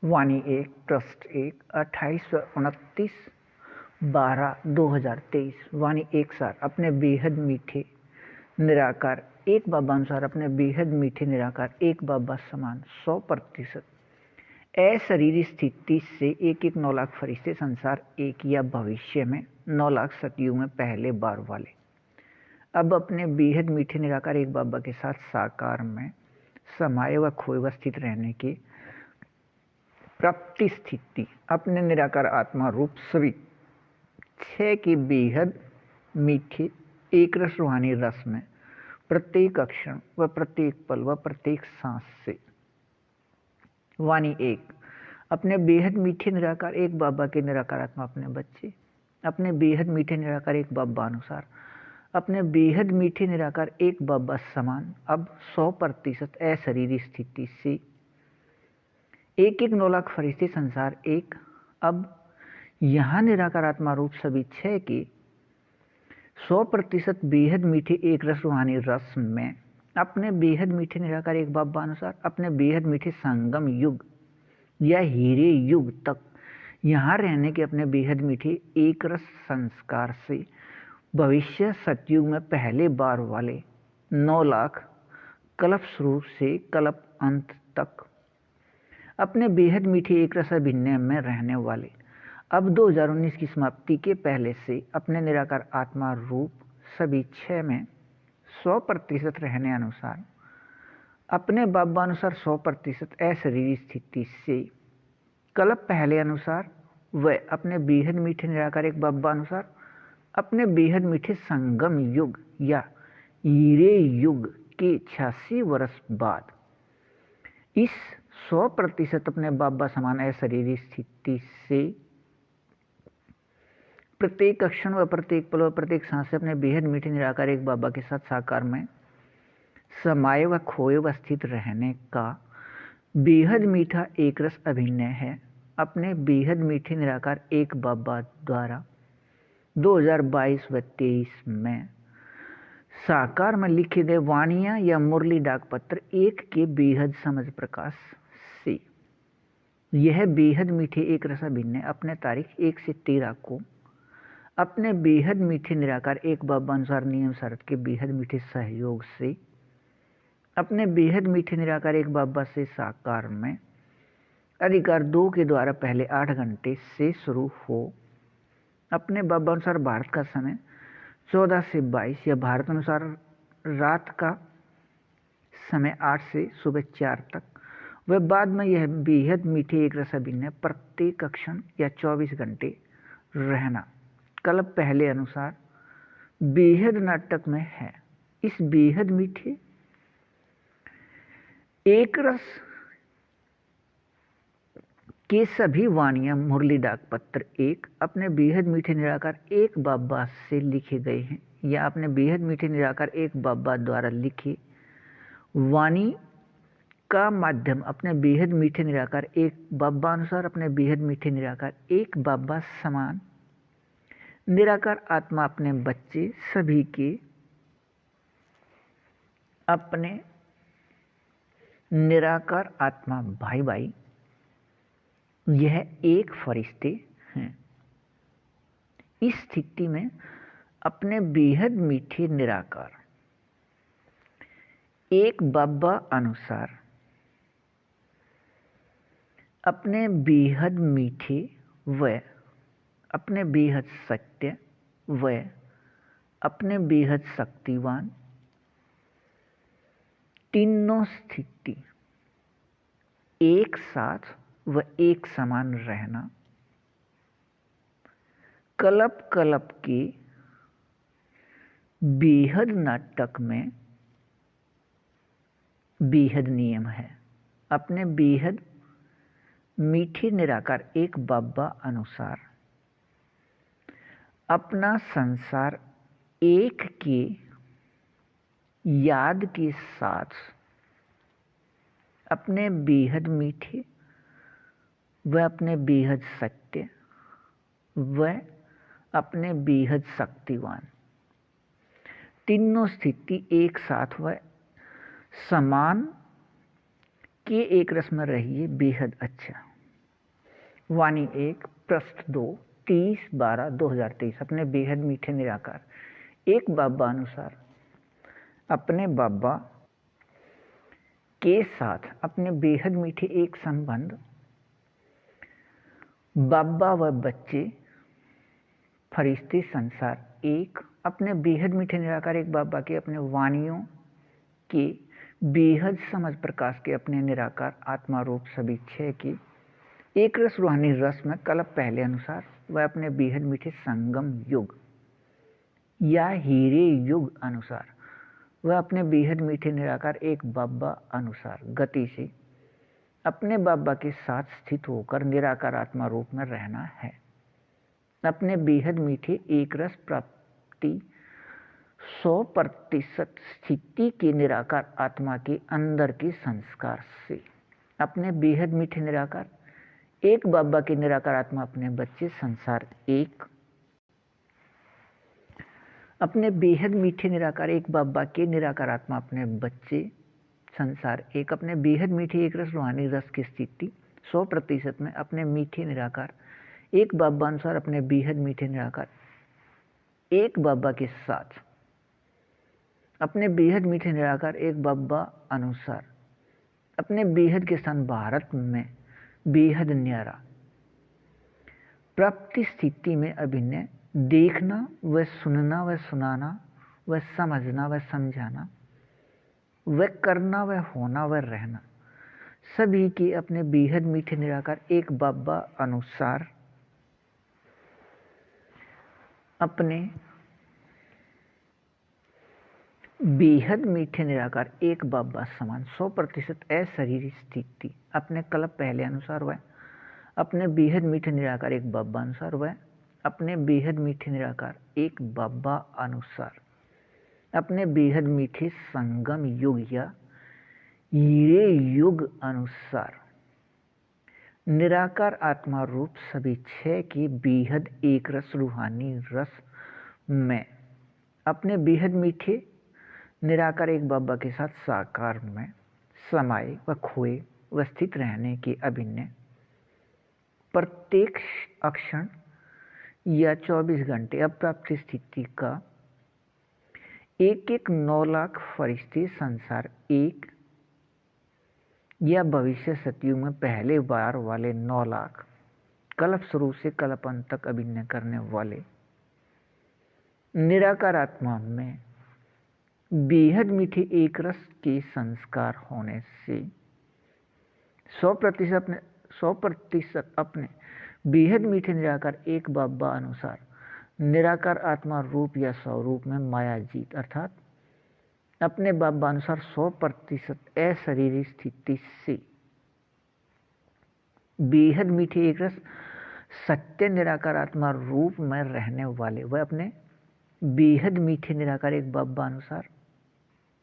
वाणी 1 trust 1 28-29/12/2023। वाणी एक सार अपने बेहद मीठे निराकार एक बाबा अनुसार अपने बेहद मीठे निराकार एक बाबा समान 100% अशरीरी स्थिति से एक 9 लाख फरिश्ते संसार एक या भविष्य में 9 लाख सतयुग में पहले बार वाले अब अपने बेहद मीठे निराकार एक बाबा के साथ साकार में समाये व खोए व स्थित रहने की प्राप्ति स्थिति अपने निराकार आत्मा रूप सभी 6 की बेहद मीठे एक रस रूहानी रस में प्रत्येक अक्षण व प्रत्येक पल व प्रत्येक सांस से। वाणी 1 अपने बेहद मीठे निराकार एक बाबा के निराकार आत्मा अपने बच्चे अपने बेहद मीठे निराकार एक बाबा अनुसार अपने बेहद मीठे निराकार एक बाबा समान अब 100% अशरीरी स्थिति से एक 9 लाख फरिश्ते संसार एक अब यहाँ निराकार आत्मा रूप सभी 6 के 100% बेहद मीठे एक रस रूहानी रस में अपने बेहद मीठे निराकार एक बाबा अनुसार अपने बेहद मीठे संगम युग या हीरे युग तक यहाँ रहने के अपने बेहद मीठे एक रस संस्कार से भविष्य सतयुग में पहले बार वाले 9 लाख कल्प शुरू से कल्प अंत तक अपने बेहद मीठे एक रस अभिनय में रहने वाले अब 2019 की समाप्ति के पहले से अपने निराकार आत्मा रूप सभी 6 में 100% रहने अनुसार अपने बाबा अनुसार 100% अशरीरी स्थिति से कल्प पहले अनुसार व अपने बेहद मीठे निराकार एक बाबा अनुसार अपने बेहद मीठे संगम युग या हीरे युग के 86 वर्ष बाद इस 100% अपने बाबा समान अशरीरी स्थिति से प्रत्येक क्षण व प्रत्येक पल व प्रत्येक सांस से अपने बेहद मीठे निराकार एक बाबा के साथ साकार में समाये व खोए व स्थित रहने का बेहद मीठा एक रस अभिनय है अपने बेहद मीठे निराकार एक बाबा द्वारा 2022 व 23 में साकार में लिखे गए वाणियां या मुरली डाक पत्र एक के बेहद समझ प्रकाश से यह बेहद मीठे एक रस अभिनय अपने तारीख 1 से 13 को अपने बेहद मीठे निराकार एक बाबा अनुसार नियम शरत के बेहद मीठे सहयोग से अपने बेहद मीठे निराकार एक बाबा से साकार में अधिकार 2 के द्वारा पहले 8 घंटे से शुरू हो अपने बाबा अनुसार भारत का समय 14 से 22 या भारत अनुसार रात का समय 8 से सुबह 4 तक व बाद में यह बेहद मीठे एक रस अभिनय प्रत्येक क्षण या 24 घंटे रहना कल्प पहले अनुसार बेहद नाटक में है। इस बेहद मीठे एक रस के सभी वाणियां मुरली डाक पत्र एक अपने बेहद मीठे निराकार एक बाबा से लिखे गए हैं या अपने बेहद मीठे निराकार एक बाबा द्वारा लिखे वाणी का माध्यम अपने बेहद मीठे निराकार एक बाबा अनुसार अपने बेहद मीठे निराकार एक बाबा समान निराकार आत्मा अपने बच्चे सभी के अपने निराकार आत्मा भाई भाई यह एक फरिश्ते हैं। इस स्थिति में अपने बेहद मीठे निराकार एक बाबा अनुसार अपने बेहद मीठे व अपने बेहद सत्य व अपने बेहद शक्तिवान तीनों स्थिति एक साथ व एक समान रहना कल्प कल्प के बेहद नाटक में बेहद नियम है अपने बेहद मीठे निराकार एक बाबा अनुसार अपना संसार एक के याद के साथ अपने बेहद मीठे व अपने बेहद सत्य व अपने बेहद शक्तिवान तीनों स्थिति एक साथ व समान के एक रस में रहिए बेहद अच्छा। वाणी 1 पृष्ठ 2 30/12/2023। अपने बेहद मीठे निराकार एक बाबा अनुसार अपने बाबा के साथ अपने बेहद मीठे एक संबंध, बाबा व बच्चे, फरिश्ते, संसार एक। अपने बेहद मीठे निराकार एक बाबा के अपने वाणियों के बेहद समझ प्रकाश के अपने निराकार आत्मा रूप सभी छह के एक रस रूहानी रस में कल्प पहले अनुसार वह अपने बेहद मीठे संगम युग या हीरे युग अनुसार वह अपने बेहद मीठे निराकार एक बाबा अनुसार गति से अपने बाबा के साथ स्थित होकर निराकार आत्मा रूप में रहना है। अपने बेहद मीठे एक रस प्राप्ति 100% स्थिति के निराकार आत्मा के अंदर के संस्कार से अपने बेहद मीठे निराकार एक बाबा के निराकार आत्मा अपने बच्चे संसार एक। अपने बेहद मीठे निराकार एक बाबा के निराकार आत्मा अपने बच्चे संसार एक। अपने बेहद मीठे एक रस रूहानी रस की स्थिति 100% में अपने मीठे निराकार एक बाबा अनुसार अपने बेहद मीठे निराकार एक बाबा के साथ अपने बेहद मीठे निराकार एक बाबा अनुसार अपने बेहद के स्थान भारत में बेहद न्यारा प्राप्ति स्थिति में अभिनय देखना व सुनना व सुनाना व समझना व समझाना व करना व होना व रहना सभी के अपने बेहद मीठे निराकार एक बाबा अनुसार अपने बेहद मीठे निराकार एक बाबा समान 100% अशरीरी स्थिति अपने कल्प पहले अनुसार वह अपने बेहद मीठे निराकार एक बाबा अनुसार वह अपने बेहद मीठे निराकार एक बाबा अनुसार अपने बेहद मीठे संगम युग या हीरे युग अनुसार निराकार आत्मा रूप सभी छह के बेहद एक रस रूहानी रस में अपने बेहद मीठे निराकार एक बाबा के साथ साकार में समाये व खोए व स्थित रहने के अभिनय प्रत्येक अक्षण या 24 घंटे अप्राप्त स्थिति का एक 9 लाख फरिश्ते संसार एक या भविष्य सतयुग में पहले बार वाले 9 लाख कल्प शुरू से कल्प अंत तक अभिनय करने वाले निराकार आत्मा में बेहद मीठे एक रस के संस्कार होने से 100% अपने बेहद मीठे निराकार एक बाबा अनुसार निराकार आत्मा रूप या स्वरूप में मायाजीत अर्थात अपने बाबा अनुसार 100% अशरीरी स्थिति से बेहद मीठे एक रस सत्य निराकार आत्मा रूप में रहने वाले वह अपने बेहद मीठे निराकार एक बाबा अनुसार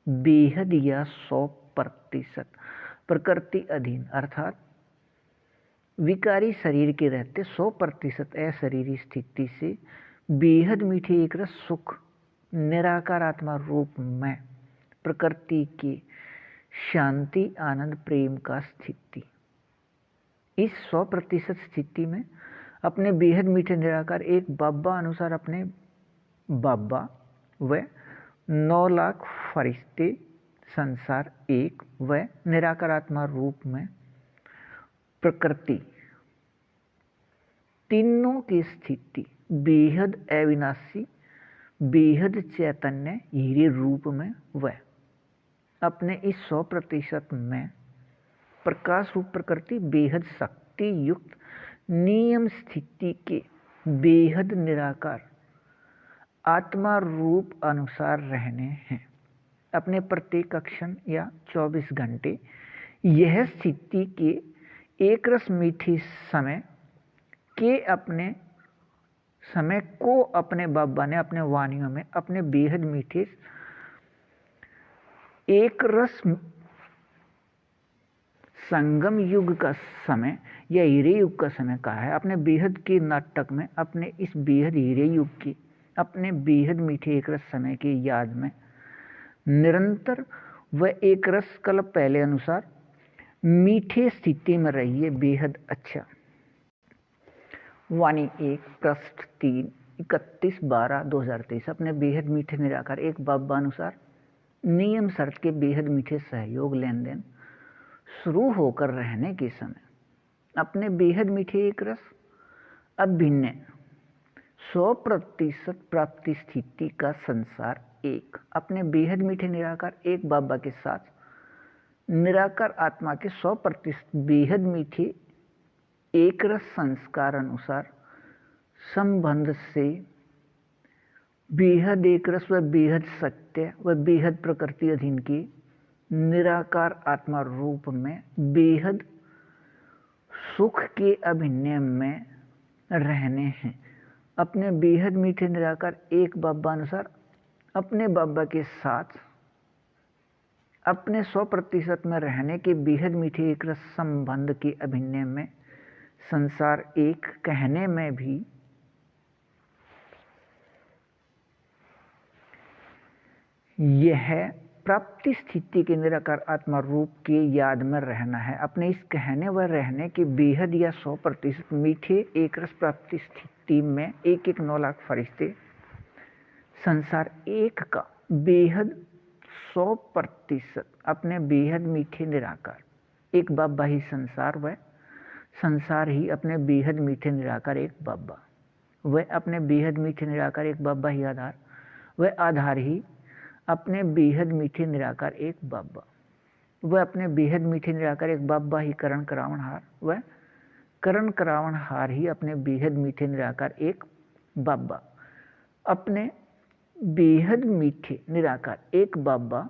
बेहद या 100% प्रकृति अधीन अर्थात विकारी शरीर के रहते 100% अशरीरी स्थिति से बेहद मीठे एक रस सुख निराकार आत्मा रूप में प्रकृति के शांति आनंद प्रेम का स्थिति। इस 100% स्थिति में अपने बेहद मीठे निराकार एक बाबा अनुसार अपने बाबा व 9 लाख फरिश्ते संसार एक व निराकार आत्मा रूप में प्रकृति तीनों की स्थिति बेहद अविनाशी बेहद चैतन्य हीरे रूप में वह अपने इस 100% में प्रकाश रूप प्रकृति बेहद शक्ति युक्त नियम स्थिति के बेहद निराकार आत्मा रूप अनुसार रहने हैं। अपने प्रत्येक क्षण या 24 घंटे यह स्थिति के एक रस मीठी समय के अपने समय को अपने बाबा ने अपने वाणियों में अपने बेहद मीठे एक रस संगम युग का समय या हीरे युग का समय कहा है। अपने बेहद के नाटक में अपने इस बेहद हीरे युग की अपने बेहद मीठे एक रस समय की याद में निरंतर व एक रस कल्प पहले अनुसार मीठे स्थिति में रहिए बेहद अच्छा। वाणी 1 पृष्ठ 3 31/12/2023 अपने बेहद मीठे निराकार एक बाबा अनुसार नियम शर्त के बेहद मीठे सहयोग लेन देन शुरू होकर रहने के समय अपने बेहद मीठे एक रस अभिन्न 100% प्राप्ति स्थिति का संसार एक अपने बेहद मीठे निराकार एक बाबा के साथ निराकार आत्मा के 100% बेहद मीठे एक रस संस्कार अनुसार संबंध से बेहद एक रस व बेहद सत्य व बेहद प्रकृति अधीन की निराकार आत्मा रूप में बेहद सुख के अभिनय में रहने हैं। अपने बेहद मीठे निराकार एक बाबा अनुसार अपने बाबा के साथ अपने 100% में रहने के बेहद मीठे एक रस संबंध के अभिनय में संसार एक कहने में भी यह प्राप्ति स्थिति के निराकार आत्मा रूप के याद में रहना है। अपने इस कहने व रहने के बेहद या 100% मीठे एक रस प्राप्ति स्थिति में एक 9 लाख फरिश्ते संसार एक का बेहद 100% अपने बेहद मीठे निराकार एक बाबा ही संसार व संसार ही अपने बेहद मीठे निराकार एक बाबा व अपने बेहद मीठे निराकार एक बाबा ही आधार व आधार ही अपने बेहद मीठे निराकार एक बाबा व अपने बेहद मीठे निराकार एक बाबा ही करण करावनहार व करण करावनहार ही अपने बेहद मीठे निराकार एक बाबा अपने बेहद मीठे निराकार एक बाबा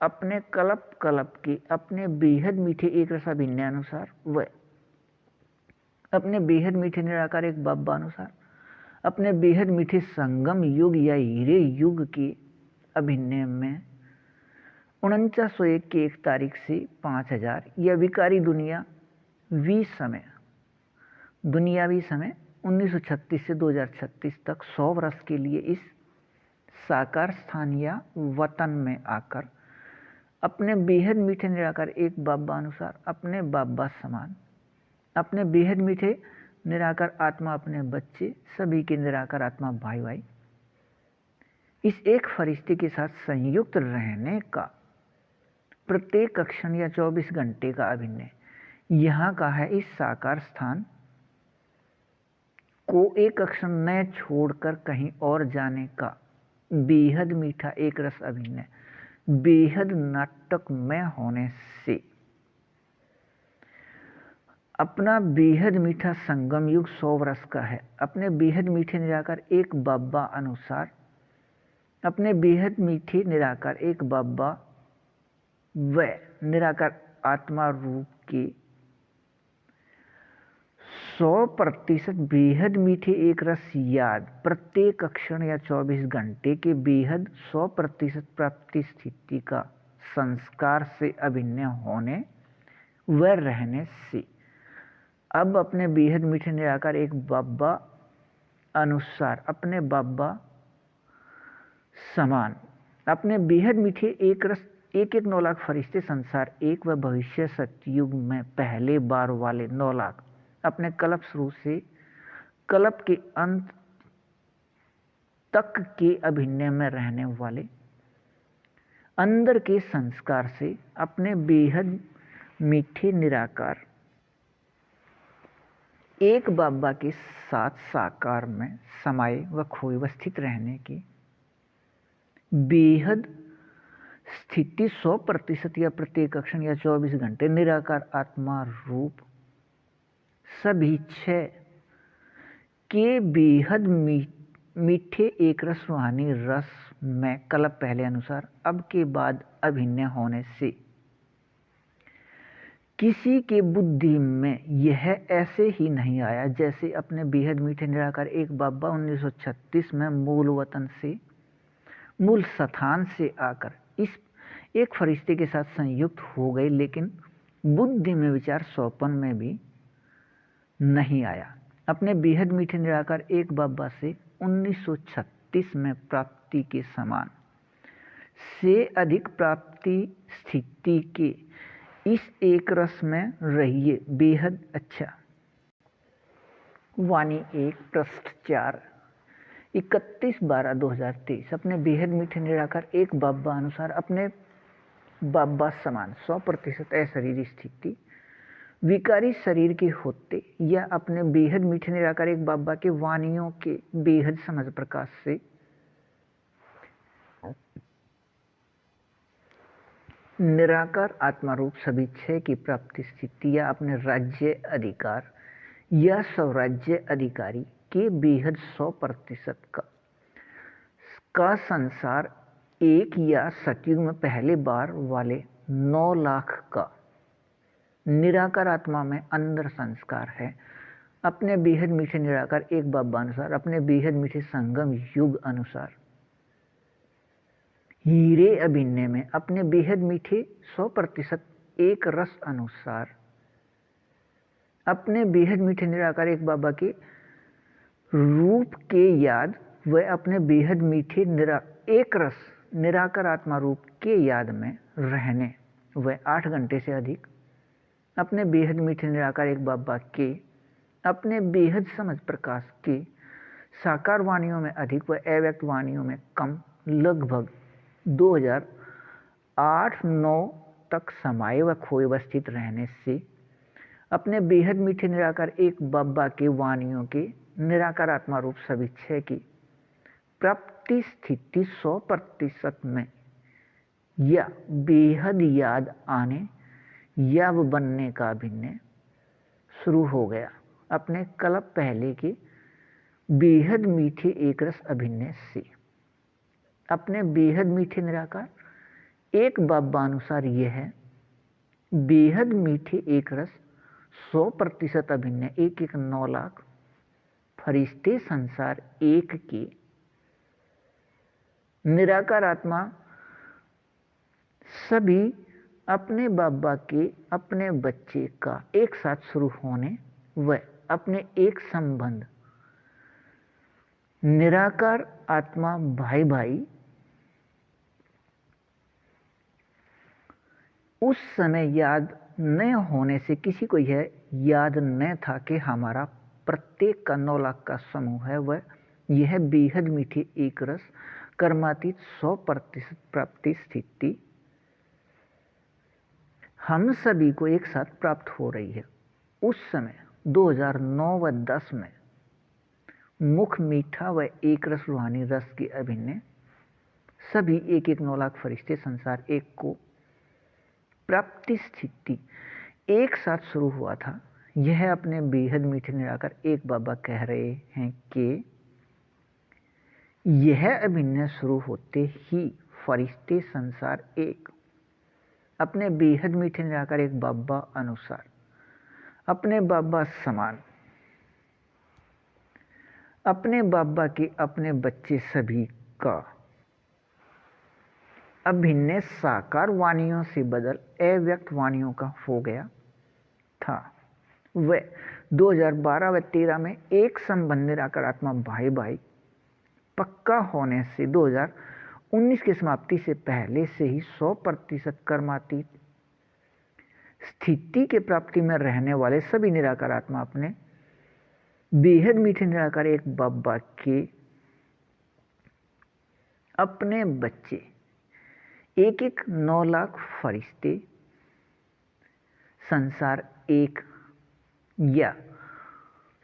अपने कल्प कल्प के अपने बेहद मीठे एक रसा भिन्न अनुसार व अपने बेहद मीठे निराकार एक बाबा अनुसार अपने बेहद मीठे संगम युग या हीरे युग के अभिनय में 4901 की 1 तारीख से 5000 या विकारी दुनियावी समय 1936 से 2036 तक 100 वर्ष के लिए इस साकार स्थान या वतन में आकर अपने बेहद मीठे निराकार एक बाबा अनुसार अपने बाबा समान अपने बेहद मीठे निराकार आत्मा अपने बच्चे सभी के निराकार आत्मा भाई भाई इस एक फरिश्ते के साथ संयुक्त रहने का प्रत्येक क्षण या 24 घंटे का अभिनय यहाँ का है। इस साकार स्थान को एक क्षण न छोड़कर कहीं और जाने का बेहद मीठा एक रस अभिनय बेहद नाटकमय होने से अपना बेहद मीठा संगम युग 100 वर्ष का है। अपने बेहद मीठे निराकार एक बाबा अनुसार अपने बेहद मीठे निराकार एक बाबा व निराकार आत्मा रूप के 100% बेहद मीठे एक रस याद प्रत्येक क्षण या 24 घंटे के बेहद 100% प्राप्ति स्थिति का संस्कार से अभिन्न होने व रहने से अब अपने बेहद मीठे निराकार एक बाबा अनुसार अपने बाबा समान अपने बेहद मीठे एक रस एक 9 लाख फरिश्ते संसार एक व भविष्य सतयुग में पहले बार वाले 9 लाख अपने कल्प शुरू से कल्प के अंत तक के अभिनय में रहने वाले अंदर के संस्कार से अपने बेहद मीठे निराकार एक बाबा के साथ साकार में समाये व खोए व स्थित रहने की बेहद स्थिति 100% या प्रत्येक क्षण या 24 घंटे निराकार आत्मा रूप सभी 6 के बेहद मीठे एक रस रूहानी रस में कल्प पहले अनुसार अब के बाद अभिन्न होने से किसी के बुद्धि में यह ऐसे ही नहीं आया जैसे अपने बेहद मीठे निराकार एक बाबा 1936 में मूल वतन से मूल स्थान से आकर इस एक फरिश्ते के साथ संयुक्त हो गए, लेकिन बुद्धि में विचार सौपन में भी नहीं आया। अपने बेहद मीठे निराकार एक बाबा से 1936 में प्राप्ति के समान से अधिक प्राप्ति स्थिति के इस एक रस में रहिए बेहद अच्छा वाणी 1 पृष्ठ 4 31/12/2023 अपने बेहद मीठे निराकार एक बाबा अनुसार अपने बाबा समान 100% अशरीरी स्थिति विकारी शरीर के होते या अपने बेहद मीठे निराकार एक बाबा के वाणियों के बेहद समझ प्रकाश से निराकार आत्मा रूप सभी छह की प्राप्ति स्थिति या अपने राज्य अधिकार या स्वराज्य अधिकारी के बेहद 100% का संसार एक या सतयुग में पहले बार वाले 9 लाख का निराकार आत्मा में अंदर संस्कार है अपने बेहद मीठे निराकार एक बाबा अनुसार अपने बेहद मीठे संगम युग अनुसार हीरे अभिनय में अपने बेहद मीठे 100% एक रस अनुसार अपने बेहद मीठे निराकार एक बाबा के रूप के याद व अपने बेहद मीठे एक रस निराकार आत्मा रूप के याद में रहने व 8 घंटे से अधिक अपने बेहद मीठे निराकार एक बाबा के अपने बेहद समझ प्रकाश के साकार वाणियों में अधिक व अव्यक्त वाणियों में कम लगभग 2008-9 तक समाये व खोए व स्थित रहने से अपने बेहद मीठे निराकार एक बाबा के वाणियों के निराकार आत्मा रूप सभी छह की प्राप्ति स्थिति 100% में या बेहद याद आने या वो बनने का अभिनय शुरू हो गया अपने कल्प पहले के बेहद मीठे एक रस अभिनय से अपने बेहद मीठे निराकार एक बाबा अनुसार यह है बेहद मीठे एक रस 100% अभिनय 9 लाख फरिश्ते संसार एक के निराकार आत्मा सभी अपने बाबा के अपने बच्चे का एक साथ शुरू होने व अपने एक संबंध निराकार आत्मा भाई भाई उस समय याद न होने से किसी को यह याद न था कि हमारा प्रत्येक का 9 लाख का समूह है वह यह बेहद मीठी एक रस कर्मातीत 100% प्राप्ति स्थिति हम सभी को एक साथ प्राप्त हो रही है उस समय 2009 व 10 में मुख मीठा व एक रस रूहानी रस की अभिनय सभी 9 लाख फरिश्ते संसार एक को प्राप्ति स्थिति एक साथ शुरू हुआ था यह अपने बेहद मीठे निराकार एक बाबा कह रहे हैं कि यह अभिनय शुरू होते ही फरिश्ते संसार एक अपने बेहद मीठे निराकार एक बाबा अनुसार अपने बाबा समान अपने बाबा के अपने बच्चे सभी का अभिनय साकार वाणियों से बदल अव्यक्त वाणियों का हो गया था वह 2012 व 13 में एक संबंध निराकार आत्मा भाई भाई पक्का होने से 2019 की समाप्ति से पहले से ही 100% कर्मातीत स्थिति के प्राप्ति में रहने वाले सभी निराकार आत्मा अपने बेहद मीठे निराकार एक बाबा के अपने बच्चे 9 लाख फरिश्ते संसार एक या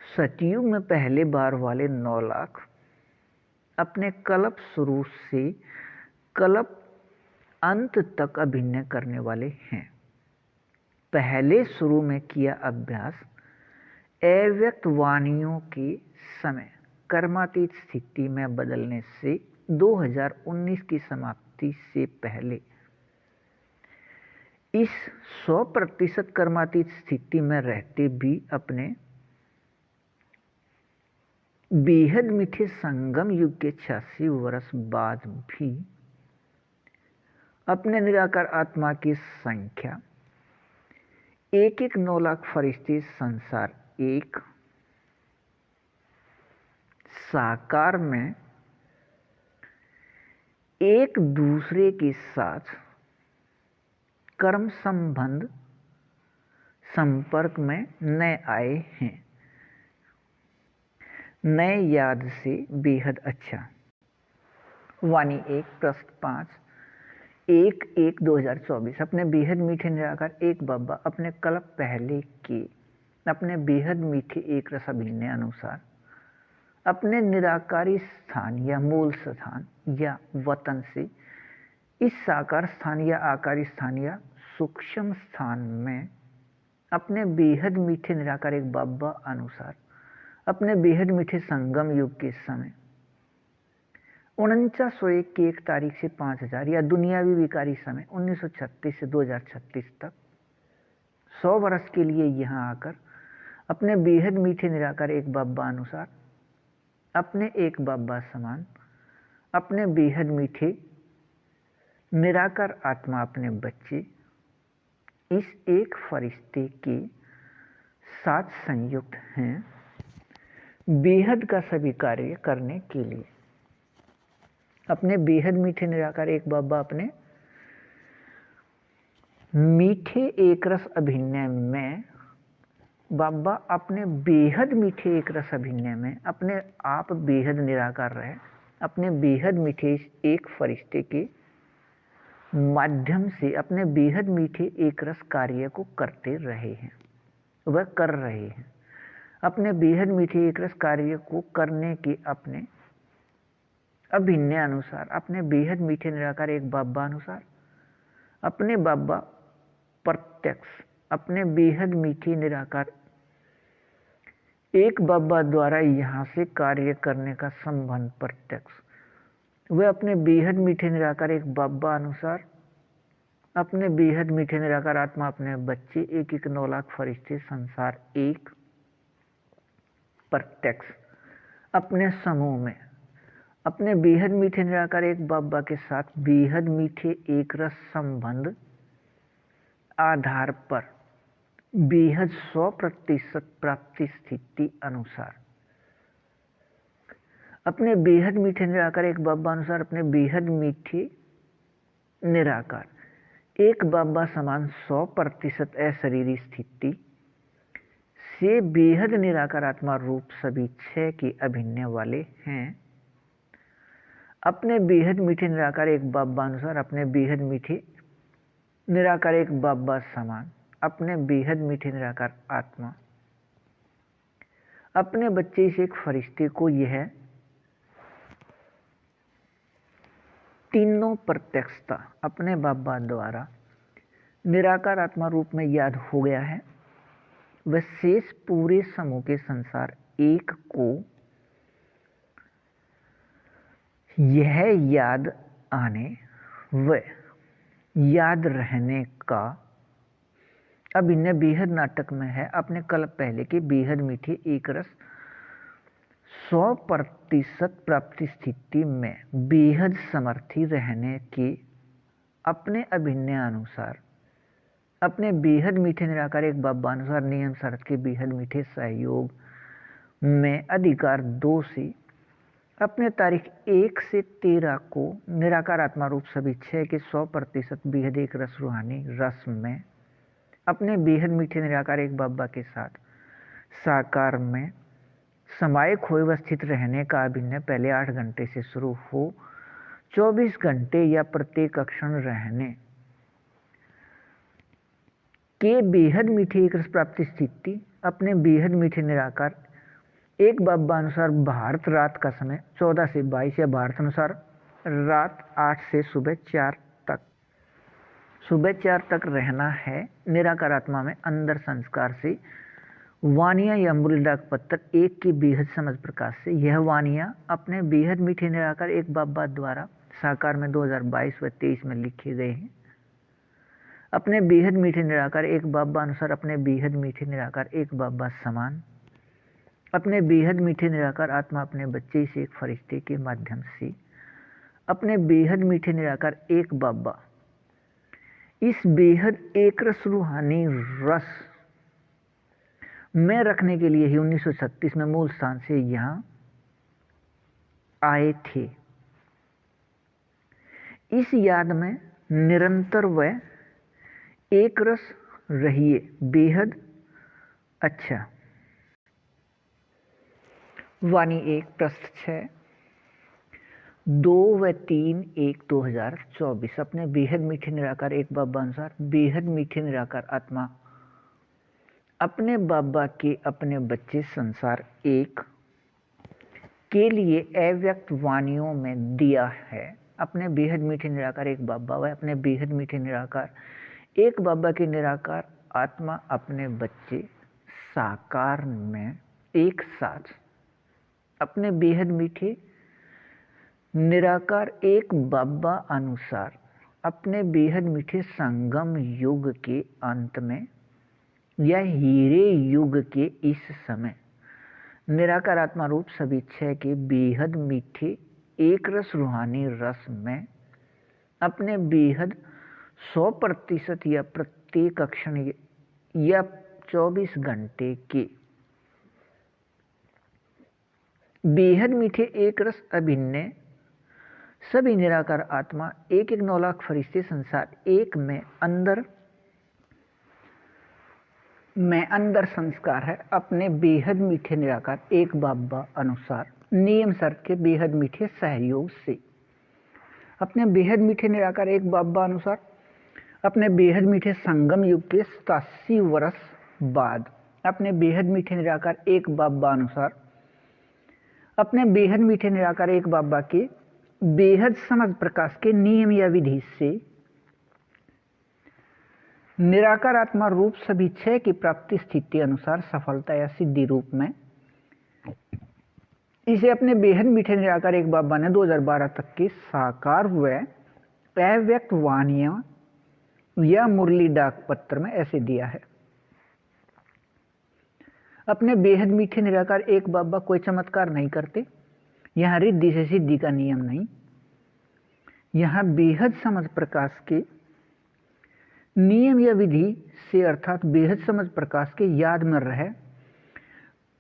सतयुग में पहले बार वाले 9 लाख अपने कल्प शुरू से कल्प अंत तक अभिनय करने वाले हैं पहले शुरू में किया अभ्यास अव्यक्त वाणियों के समय कर्मातीत स्थिति में बदलने से 2019 की समाप्ति से पहले इस 100% कर्मातीत स्थिति में रहते भी अपने बेहद मीठे संगम युग के 86 वर्ष बाद भी अपने निराकार आत्मा की संख्या 9 लाख फरिश्ते संसार एक साकार में एक दूसरे के साथ कर्म संबंध संपर्क में न आए हैं नए याद से बेहद अच्छा। वाणी 1 प्रश्न 5 1/1/2024। अपने बेहद मीठे निराकार एक बाबा अपने कल्प पहले के अपने बेहद मीठे एक रस अभिनय अनुसार अपने निराकारी स्थान या मूल स्थान या वतन से इस साकार स्थान या आकारी स्थान या सूक्ष्म स्थान में अपने बेहद मीठे निराकार एक बाबा अनुसार अपने बेहद मीठे संगम युग के समय 4901 की 1 तारीख से 5000 या दुनियावी विकारी समय 1936 से 2036 तक 100 वर्ष के लिए यहाँ आकर अपने बेहद मीठे निराकार एक बाबा अनुसार अपने एक बाबा समान अपने बेहद मीठे निराकार आत्मा अपने बच्चे इस एक फरिश्ते के साथ संयुक्त हैं बेहद का सभी कार्य करने के लिए। अपने बेहद मीठे निराकार एक बाबा अपने मीठे एक रस अभिनय में बाबा अपने बेहद मीठे एक रस अभिनय में अपने आप बेहद निराकार रहे अपने बेहद मीठे एक फरिश्ते के माध्यम से अपने बेहद मीठे एक रस कार्य को करते रहे हैं वह कर रहे हैं अपने बेहद मीठे एक रस कार्य को करने के अपने अभिनय अनुसार अपने बेहद मीठे निराकार एक बाबा अनुसार अपने बाबा प्रत्यक्ष अपने बेहद मीठे निराकार एक बाबा द्वारा यहाँ से कार्य करने का संबंध प्रत्यक्ष वे अपने बेहद मीठे निराकार एक बाबा अनुसार अपने बेहद मीठे निराकार आत्मा अपने बच्चे 1/9 लाख फरिश्ते संसार एक प्रत्यक्ष अपने समूह में अपने बेहद मीठे निराकार एक बाबा के साथ बेहद मीठे एक रस संबंध आधार पर बेहद 100% प्राप्ति स्थिति अनुसार अपने बेहद मीठे निराकार एक बाबा अनुसार अपने बेहद मीठे निराकार एक बाबा समान 100% अशरीरी स्थिति से बेहद निराकार आत्मा रूप सभी 6 के अभिनय वाले हैं अपने बेहद मीठे निराकार एक बाबा अनुसार अपने बेहद मीठे निराकार एक बाबा समान अपने बेहद मीठे निराकार आत्मा अपने बच्चे से एक फरिश्ते को यह तीनों प्रत्यक्षता अपने बाबा द्वारा निराकार आत्मा रूप में याद हो गया है वह शेष पूरे समूह के संसार एक को यह याद आने व याद रहने का अभिनय बेहद नाटक में है अपने कल्प पहले के बेहद मीठे एक रस 100% प्राप्ति स्थिति में बेहद समर्थी रहने के अपने अभिनय अनुसार अपने बेहद मीठे निराकार एक बाबा अनुसार नियम शर्त के बेहद मीठे सहयोग में अधिकार 2 से अपने तारीख 1 से 13 को निराकार आत्मा रूप सभी 6 के 100% बेहद एक रस रूहानी रस में अपने बेहद मीठे निराकार एक बाबा के साथ साकार में समाये खोए अवस्थित रहने का अभिनय पहले 8 घंटे से शुरू हो 24 घंटे या प्रत्येक क्षण रहने के बेहद मीठे एक रस प्राप्ति स्थिति अपने बेहद मीठे निराकार एक बाबा अनुसार भारत रात का समय 14 से 22 या भारत अनुसार रात 8 से सुबह 4 तक रहना है निराकार आत्मा में अंदर संस्कार से वानिया या मूल डाक पत्थर 1 की बेहद समझ प्रकाश से यह वानिया अपने बेहद मीठे निराकार एक बाबा द्वारा साकार में 2022 व 23 में लिखे गए हैं अपने बेहद मीठे निराकार एक बाबा अनुसार अपने बेहद मीठे निराकार एक बाबा समान अपने बेहद मीठे निराकार आत्मा अपने बच्चे से एक फरिश्ते के माध्यम से अपने बेहद मीठे निराकार एक बाबा इस बेहद एक रस रूहानी रस में रखने के लिए ही 1936 में मूल स्थान से यहाँ आए थे इस याद में निरंतर व एक रस रहिए बेहद अच्छा वाणी 1 पृष्ठ 6, 2 व 3 1 2024। अपने बेहद मीठे निराकार एक बाबा अनुसार बेहद मीठे निराकार आत्मा अपने बाबा के अपने बच्चे संसार एक के लिए अव्यक्त वाणियों में दिया है। अपने बेहद मीठे निराकार एक बाबा व अपने बेहद मीठे निराकार एक बाबा के निराकार आत्मा अपने बच्चे साकार में एक साथ अपने बेहद मीठे निराकार एक बाबा अनुसार अपने बेहद मीठे संगम युग के अंत में या हीरे युग के इस समय निराकार आत्मा रूप सभी छह के बेहद मीठे एक रस रूहानी रस में अपने बेहद 100% या प्रत्येक क्षण या 24 घंटे के बेहद मीठे एक रस अभिन्न सभी निराकार आत्मा एक 9 लाख फरिश्ते संसार एक में अंदर संस्कार है। अपने बेहद मीठे निराकार एक बाबा अनुसार नियम शर्त के बेहद मीठे सहयोग से अपने बेहद मीठे निराकार एक बाबा अनुसार अपने बेहद मीठे संगम युग के 87 वर्ष बाद अपने बेहद मीठे निराकार एक बाबा अनुसार अपने बेहद मीठे निराकार एक बाबा के बेहद समझ प्रकाश के नियम या विधि से निराकार आत्मा रूप सभी छह की प्राप्ति स्थिति अनुसार सफलता या सिद्धि रूप में इसे अपने बेहद मीठे निराकार एक बाबा ने 2012 तक के साकार व अव्यक्त वाणियों या मुरली डाक पत्र में ऐसे दिया है। अपने बेहद मीठे निराकार एक बाबा कोई चमत्कार नहीं करते। यहाँ रिद्धि से सिद्धि का नियम नहीं। यहाँ बेहद समझ प्रकाश के नियम या विधि से अर्थात बेहद समझ प्रकाश के याद में रहे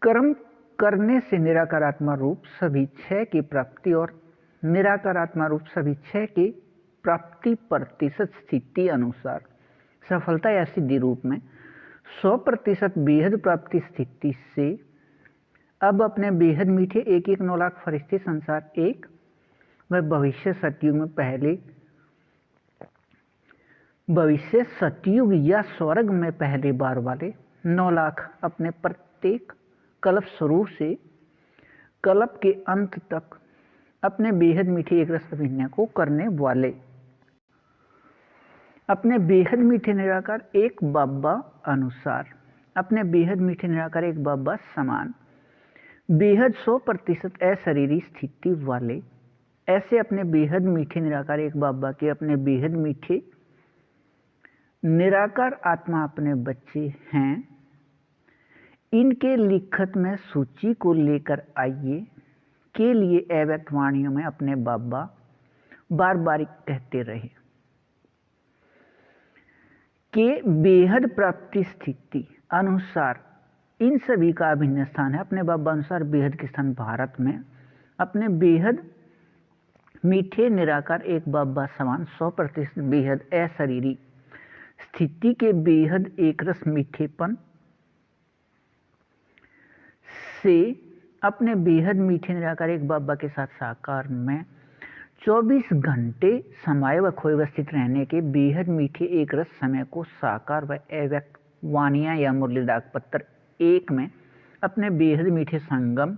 कर्म करने से निराकार आत्मा रूप सभी छह की प्राप्ति और निराकार आत्मा रूप सभी छह की प्राप्ति प्रतिशत स्थिति अनुसार सफलता या सिद्धि रूप में 100% बेहद प्राप्ति स्थिति से अब अपने बेहद मीठे एक 9 लाख फरिश्ते संसार एक व भविष्य सतयुग में पहले भविष्य सतयुग या स्वर्ग में पहले बार वाले 9 लाख अपने प्रत्येक कल्प शुरू से कल्प के अंत तक अपने बेहद मीठे एक रस अभिनय को करने वाले अपने बेहद मीठे निराकार एक बाबा अनुसार अपने बेहद मीठे निराकार एक बाबा समान बेहद 100% अशरीरी स्थिति वाले ऐसे अपने बेहद मीठे निराकार एक बाबा के अपने बेहद मीठे निराकार आत्मा अपने बच्चे हैं। इनके लिखत में सूची को लेकर आइए के लिए अव्यक्त वाणियों में अपने बाबा बार बार कहते रहे के बेहद प्राप्ति स्थिति अनुसार इन सभी का अभिन्न स्थान है। अपने बाबा अनुसार बेहद के स्थान भारत में अपने बेहद मीठे निराकार एक बाबा समान 100% बेहद अशरीरी स्थिति के बेहद एक रस मीठेपन से अपने बेहद मीठे निराकार एक बाबा के साथ साकार में 24 घंटे समाये व खोए अवस्थित रहने के बेहद मीठे एक रस समय को साकार व अव्यक्त वाणियां या मुरली डाक पत्र एक में अपने बेहद मीठे संगम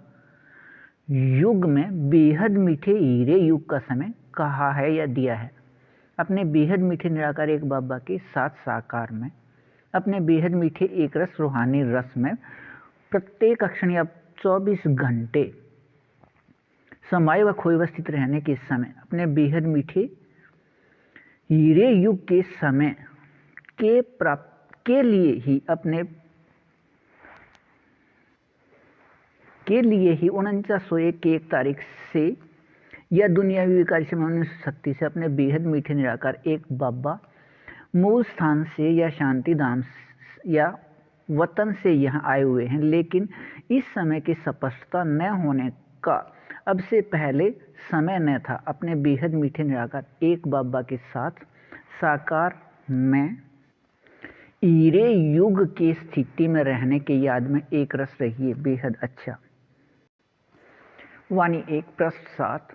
युग में बेहद मीठे हीरे युग का समय कहा है या दिया है। अपने बेहद मीठे निराकार एक बाबा के साथ साकार में अपने बेहद मीठे एक रस रूहानी रस में प्रत्येक क्षण या 24 घंटे समाये व खोए अवस्थित रहने के समय अपने बेहद मीठे हीरे युग के समय के प्राप्त के लिए ही 4901 की 1 तारीख से या दुनियावी विकारी से 1936 से अपने बेहद मीठे निराकार एक बाबा मूल स्थान से या शांति धाम या वतन से यहाँ आए हुए हैं, लेकिन इस समय की स्पष्टता न होने का अब से पहले समय न था। अपने बेहद मीठे निराकार एक बाबा के साथ साकार में हीरे युग की स्थिति में रहने के याद में एक रस रहिए। बेहद अच्छा। वाणी 1 पृष्ठ 7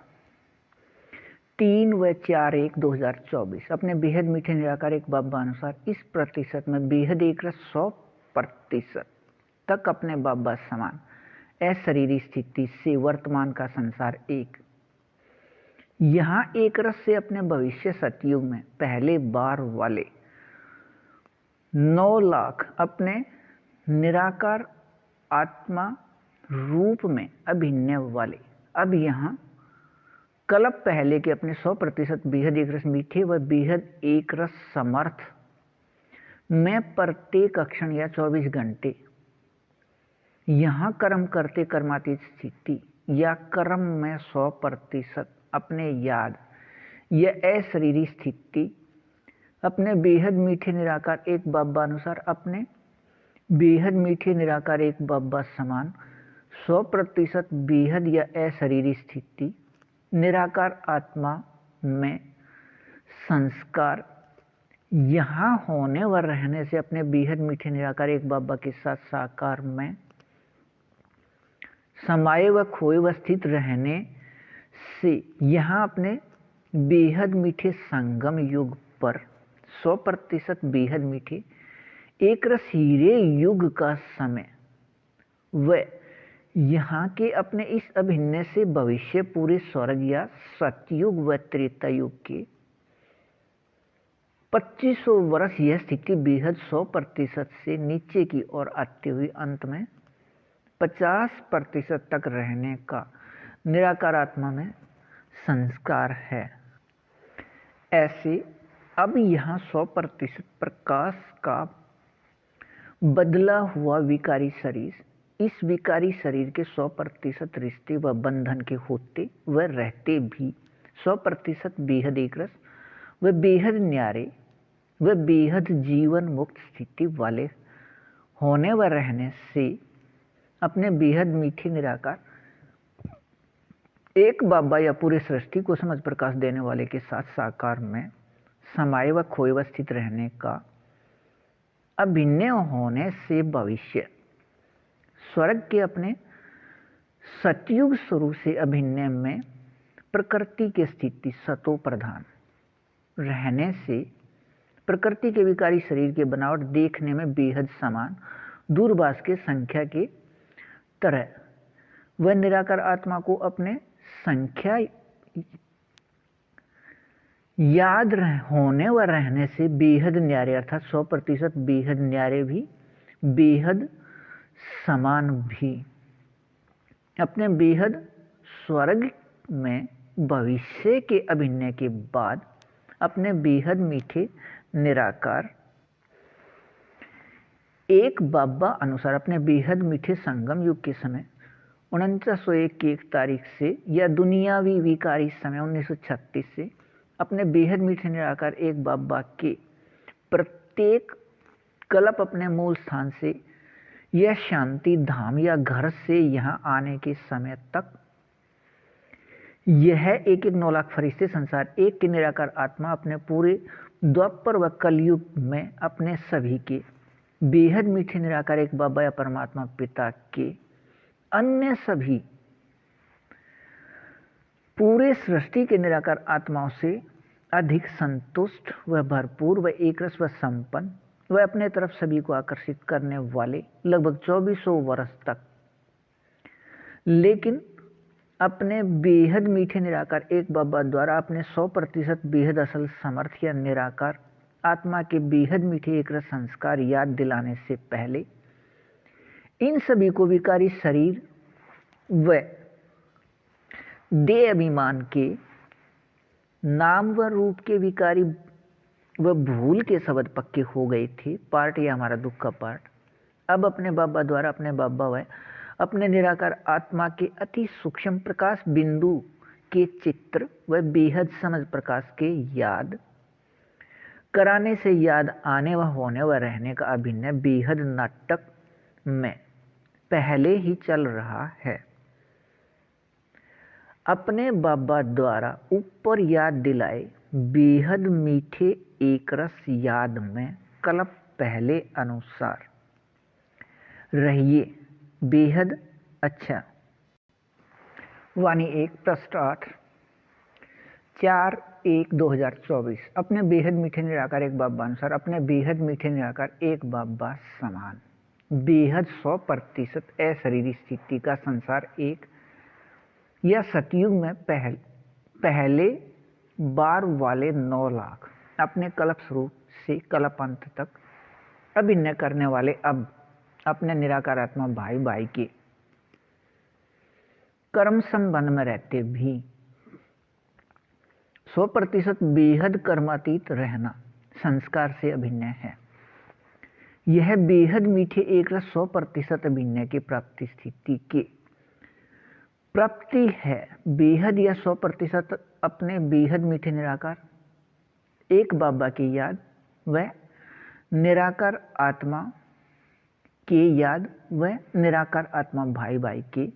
3 व 4/1/2024 अपने बेहद मीठे निराकार एक बाबा अनुसार इस प्रतिशत में बेहद एक रस 100% तक अपने बाबा समान अशरीरी स्थिति से वर्तमान का संसार एक यहाँ एक रस से अपने भविष्य सतयुग में पहले बार वाले 9 लाख अपने निराकार आत्मा रूप में अभिनय वाले अब यहाँ कल्प पहले के अपने 100% बेहद एक रस मीठे व बेहद एक रस समर्थ में प्रत्येक क्षण या 24 घंटे यहाँ कर्म करते कर्मातीत स्थिति या कर्म में 100% अपने याद या अशरीरी स्थिति अपने बेहद मीठे निराकार एक बाबा अनुसार अपने बेहद मीठे निराकार एक बाबा समान 100% बेहद या अशरीरी स्थिति निराकार आत्मा में संस्कार यहाँ होने व रहने से अपने बेहद मीठे निराकार एक बाबा के साथ साकार में समाये व खोए व स्थित रहने से यहाँ अपने बेहद मीठे संगम युग पर 100% बेहद मीठे एक रस हीरे युग का समय व यहाँ के अपने इस अभिनय से भविष्य पूरे स्वर्ग या सतयुग व त्रेता युग के 2500 वर्ष यह स्थिति बेहद 100% से नीचे की ओर आते हुए अंत में 50% तक रहने का निराकार आत्मा में संस्कार है। ऐसे अब यहाँ 100% प्रकाश का बदला हुआ विकारी शरीर इस विकारी शरीर के 100% रिश्ते व बंधन के होते व रहते भी 100% बेहद एक रस व बेहद न्यारे व बेहद जीवन मुक्त स्थिति वाले होने व रहने से अपने बेहद मीठे निराकार एक बाबा या पूरे सृष्टि को समझ प्रकाश देने वाले के साथ साकार में समाये व खोए व स्थित रहने का अभिनय होने से भविष्य स्वर्ग के अपने सतयुग स्वरूप से अभिनय में प्रकृति की स्थिति सतो प्रधान रहने से प्रकृति के विकारी शरीर के बनावट देखने में बेहद समान दूरभाष के संख्या के तरह वह निराकार आत्मा को अपने संख्या याद होने व रहने से बेहद न्यारे अर्थात 100% बेहद न्यारे भी बेहद समान भी अपने बेहद स्वर्ग में भविष्य के अभिनय के बाद अपने बेहद मीठे निराकार एक बाबा अनुसार अपने बेहद मीठे संगम युग के समय 4901 की 1 तारीख से या दुनियावी विकारी समय 1936 से अपने बेहद मीठे निराकार एक बाबा के प्रत्येक कल्प अपने मूल स्थान से यह शांति धाम या घर से यहाँ आने के समय तक यह एक 9 लाख फरिश्ते संसार एक के निराकार आत्मा अपने पूरे द्वापर व कलयुग में अपने सभी के बेहद मीठे निराकार एक बाबा या परमात्मा पिता के अन्य सभी पूरे सृष्टि के निराकार आत्माओं से अधिक संतुष्ट व भरपूर व एकरस व संपन्न वह अपने तरफ सभी को आकर्षित करने वाले लगभग 2400 वर्ष तक लेकिन अपने बेहद मीठे निराकार एक बाबा द्वारा अपने 100% बेहद असल समर्थ या निराकार आत्मा के बेहद मीठे एक रस संस्कार याद दिलाने से पहले इन सभी को विकारी शरीर व देह अभिमान के नाम व रूप के विकारी व भूल के शब्द पक्के हो गए थे। पार्ट या हमारा दुख का पार्ट अब अपने बाबा द्वारा अपने बाबा व अपने निराकार आत्मा के अति सूक्ष्म प्रकाश बिंदु के चित्र व बेहद समझ प्रकाश के याद कराने से याद आने व होने व रहने का अभिनय बेहद नाटक में पहले ही चल रहा है। अपने बाबा द्वारा ऊपर याद दिलाए बेहद मीठे एक रस याद में कल्प पहले अनुसार रहिए बेहद अच्छा वाणी 1 पृष्ठ 8 4/1/2024। अपने बेहद मीठे निराकार एक बाबा अनुसार अपने बेहद मीठे निराकार एक बाबा समान बेहद 100% अशरीरी स्थिति का संसार एक या सतयुग में पहले बार वाले 9 लाख अपने कल्प स्वरूप से कल्प अंत तक अभिनय करने वाले अब अपने निराकार आत्मा भाई भाई के कर्म संबंध में रहते भी 100% बेहद कर्मातीत रहना संस्कार से अभिनय है। यह बेहद मीठे एक रस 100% अभिनय की प्राप्ति स्थिति के प्राप्ति है। बेहद या 100% अपने बेहद मीठे निराकार एक बाबा की याद व निराकार आत्मा के याद व निराकार आत्मा भाई भाई के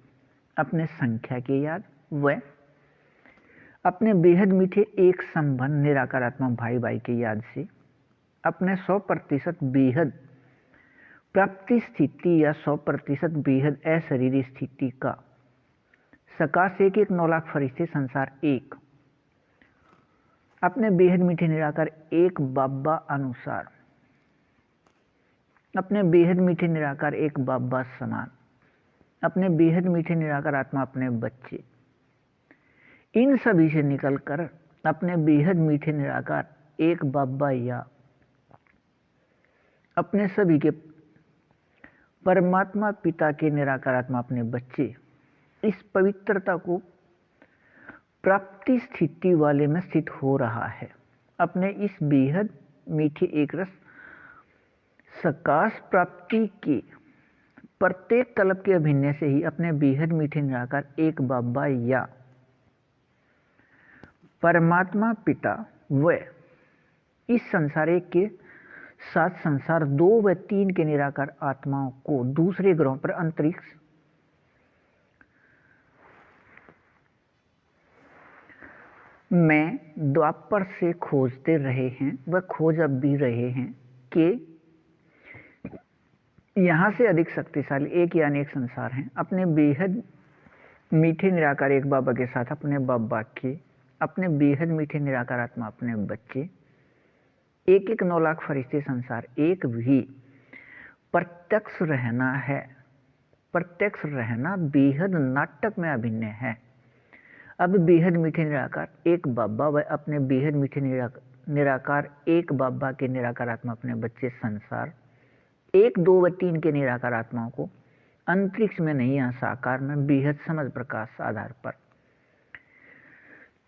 अपने संख्या के याद व अपने बेहद मीठे एक संबंध निराकार आत्मा भाई भाई के याद से अपने 100% बेहद प्राप्ति स्थिति या 100% बेहद अशरीरी स्थिति का सकाश एक 9 लाख फरिश्ते संसार एक अपने बेहद मीठे निराकार एक बाबा अनुसार अपने बेहद मीठे निराकार एक बाबा समान अपने बेहद मीठे निराकार आत्मा अपने बच्चे इन सभी से निकलकर अपने बेहद मीठे निराकार एक बाबा या अपने सभी के परमात्मा पिता के निराकार आत्मा अपने बच्चे इस पवित्रता को प्राप्ति स्थिति वाले में स्थित हो रहा है। अपने इस बेहद मीठे एक रस सकाश प्राप्ति के प्रत्येक कल्प के अभिनय से ही अपने बेहद मीठे निराकार एक बाबा या परमात्मा पिता व इस संसार एक के साथ संसार 2 व 3 के निराकार आत्माओं को दूसरे ग्रहों पर अंतरिक्ष में द्वापर से खोजते रहे हैं व खोज अब भी रहे हैं कि यहाँ से अधिक शक्तिशाली एक यानी एक संसार हैं। अपने बेहद मीठे निराकार एक बाबा के साथ अपने बाबा के अपने बेहद मीठे निराकार आत्मा अपने बच्चे एक 9 लाख फरिश्ते संसार एक भी प्रत्यक्ष रहना है। प्रत्यक्ष रहना बेहद नाटक में अभिनय है। अब बेहद मीठे निराकार एक बाबा व अपने बेहद मीठे निराकार एक बाबा के निराकार आत्मा अपने बच्चे संसार 1, 2 व 3 के निराकार आत्माओं को अंतरिक्ष में नहीं, यहाँ साकार में बेहद समझ प्रकाश आधार पर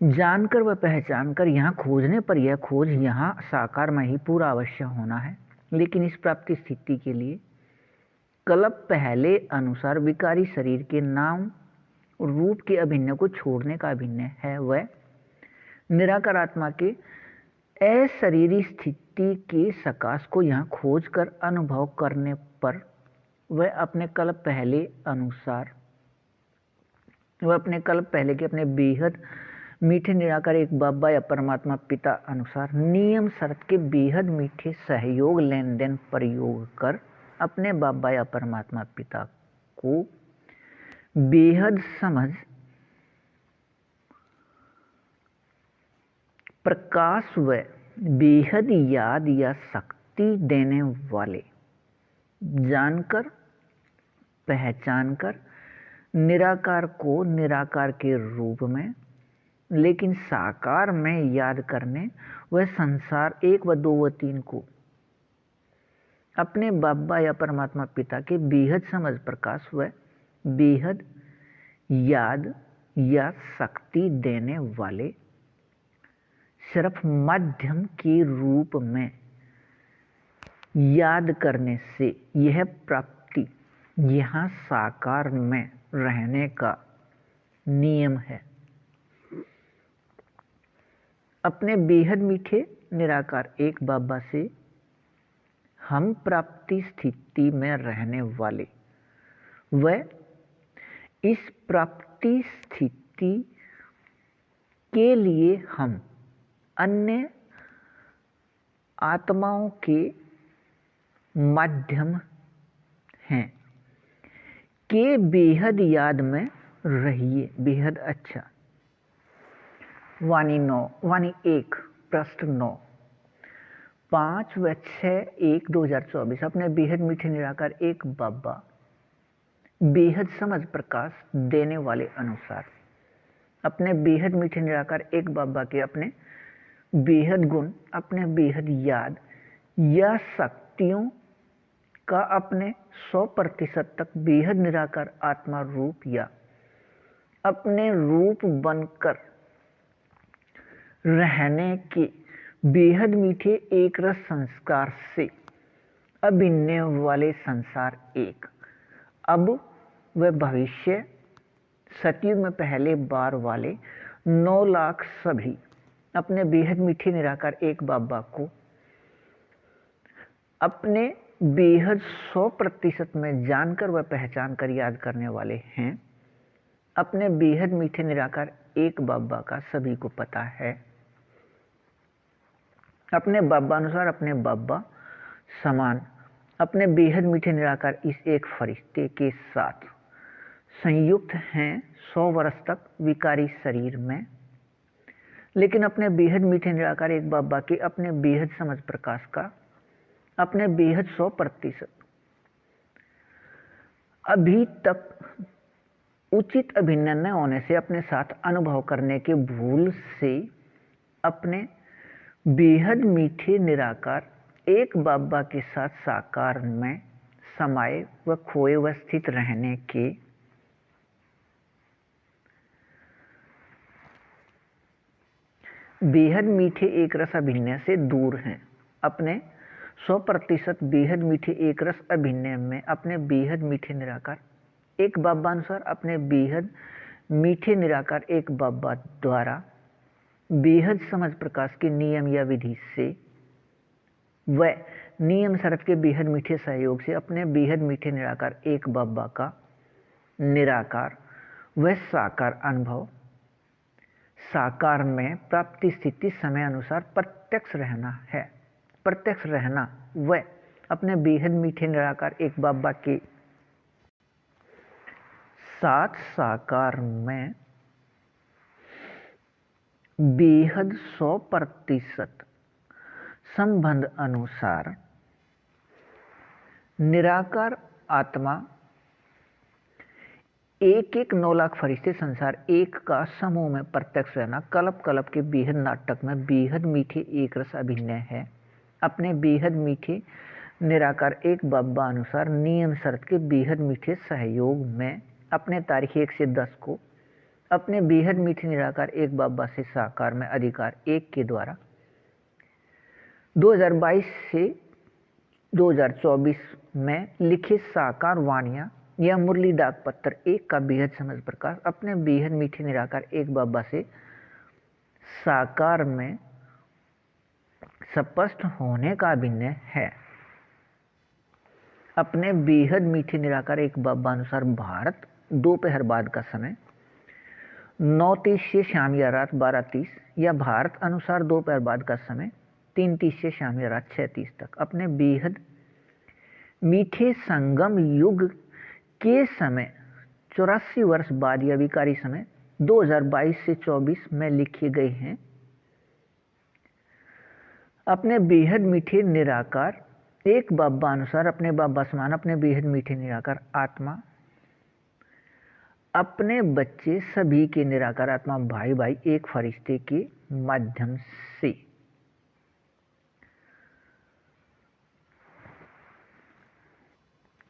जानकर व पहचान कर यहाँ खोजने पर यह खोज यहाँ साकार में ही पूरा अवश्य होना है। लेकिन इस प्राप्ति स्थिति के लिए कल्प पहले अनुसार विकारी शरीर के नाम रूप के अभिनय को छोड़ने का अभिनय है। वह निराकार आत्मा के अशरीरी स्थिति के सकाश को यहाँ खोज कर अनुभव करने पर वह अपने कल्प पहले के अपने बेहद मीठे निराकार एक बाबा या परमात्मा पिता अनुसार नियम शर्त के बेहद मीठे सहयोग लेन देन प्रयोग कर अपने बाबा या परमात्मा पिता को बेहद समझ प्रकाश व बेहद याद या शक्ति देने वाले जानकर पहचान कर निराकार को निराकार के रूप में लेकिन साकार में याद करने वह संसार 1 व 2 व 3 को अपने बाबा या परमात्मा पिता के बेहद समझ प्रकाश व बेहद याद या शक्ति देने वाले सिर्फ माध्यम के रूप में याद करने से यह प्राप्ति यहाँ साकार में रहने का नियम है। अपने बेहद मीठे निराकार एक बाबा से हम प्राप्ति स्थिति में रहने वाले व इस प्राप्ति स्थिति के लिए हम अन्य आत्माओं के माध्यम हैं के बेहद याद में रहिए, बेहद अच्छा। वाणी 9, वाणी 1 पृष्ठ 9, 5/6/1/2024 अपने बेहद मीठे निराकार एक बाबा बेहद समझ प्रकाश देने वाले अनुसार अपने बेहद मीठे निराकार एक बाबा के अपने बेहद गुण, अपने बेहद याद या शक्तियों का अपने 100% तक बेहद निराकार आत्मा रूप या अपने रूप बनकर रहने के बेहद मीठे एक रस संस्कार से अभिन्न वाले संसार एक, अब वह भविष्य सतयुग में पहले बार वाले 9 लाख सभी अपने बेहद मीठे निराकार एक बाबा को अपने बेहद 100% में जानकर व पहचान कर याद करने वाले हैं। अपने बेहद मीठे निराकार एक बाबा का सभी को पता है। अपने बाबा अनुसार अपने बाबा समान अपने बेहद मीठे निराकार इस एक फरिश्ते के साथ संयुक्त हैं 100 वर्ष तक विकारी शरीर में, लेकिन अपने बेहद मीठे निराकार एक बाबा के अपने बेहद समझ प्रकाश का अपने बेहद 100% अभी तक उचित अभिन्न न होने से अपने साथ अनुभव करने के भूल से अपने बेहद मीठे निराकार एक बाबा के साथ साकार में समाये व खोए व स्थित रहने के बेहद मीठे एक रस अभिनय से दूर हैं। अपने 100% बेहद मीठे एक रस अभिनय में अपने बेहद मीठे निराकार एक बाबा अनुसार अपने बेहद मीठे निराकार एक बाबा द्वारा बेहद समझ प्रकाश के नियम या विधि से व नियम शरत के बेहद मीठे सहयोग से अपने बेहद मीठे निराकार एक बाबा का निराकार व साकार अनुभव साकार में प्राप्ति स्थिति समय अनुसार प्रत्यक्ष रहना है। प्रत्यक्ष रहना व अपने बेहद मीठे निराकार एक बाबा के साथ साकार में बेहद 100% संबंध अनुसार निराकार आत्मा एक 9 लाख फरिश्ते संसार एक का समूह में प्रत्यक्ष रहना कल्प कल्प के बेहद नाटक में बेहद मीठे एक रस अभिनय है। अपने बेहद मीठे निराकार एक बाबा अनुसार नियम शर्त के बेहद मीठे सहयोग में अपने तारीख 1 से 10 को अपने बेहद मीठे निराकार एक बाबा से साकार में अधिकार एक के द्वारा 2022 से 2024 में लिखित साकार वाणियां या मुरली डाक पत्र एक का बेहद समझ प्रकाश अपने बेहद मीठे निराकार एक बाबा से साकार में स्पष्ट होने का अभिनय है। अपने बेहद मीठे निराकार एक बाबा अनुसार भारत दोपहर बाद का समय 9:30 से शाम या रात 12:30 या भारत अनुसार दोपहर बाद का समय 3:30 से शाम या रात 6:30 तक अपने बेहद मीठे संगम युग के समय 84 वर्ष बाद या विकारी समय 2022 से 24 में लिखे गए हैं। अपने बेहद मीठे निराकार एक बाबा अनुसार अपने बाबा समान अपने बेहद मीठे निराकार आत्मा अपने बच्चे सभी के निराकार आत्मा भाई भाई एक फरिश्ते के माध्यम से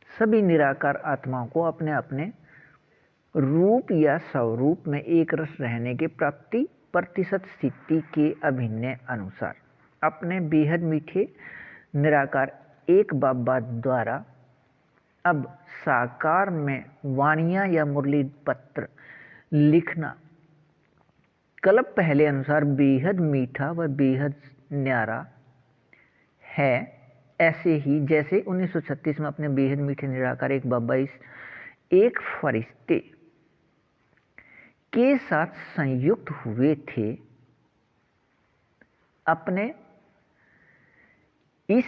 सभी निराकार आत्माओं को अपने अपने रूप या स्वरूप में एक रस रहने के प्राप्ति प्रतिशत स्थिति के अभिनय अनुसार अपने बेहद मीठे निराकार एक बाबा द्वारा अब साकार में वाणियां या मुरली पत्र लिखना कल्प पहले अनुसार बेहद मीठा व बेहद न्यारा है। ऐसे ही जैसे 1936 में अपने बेहद मीठे निराकार एक बाबा इस एक फरिश्ते के साथ संयुक्त हुए थे, अपने इस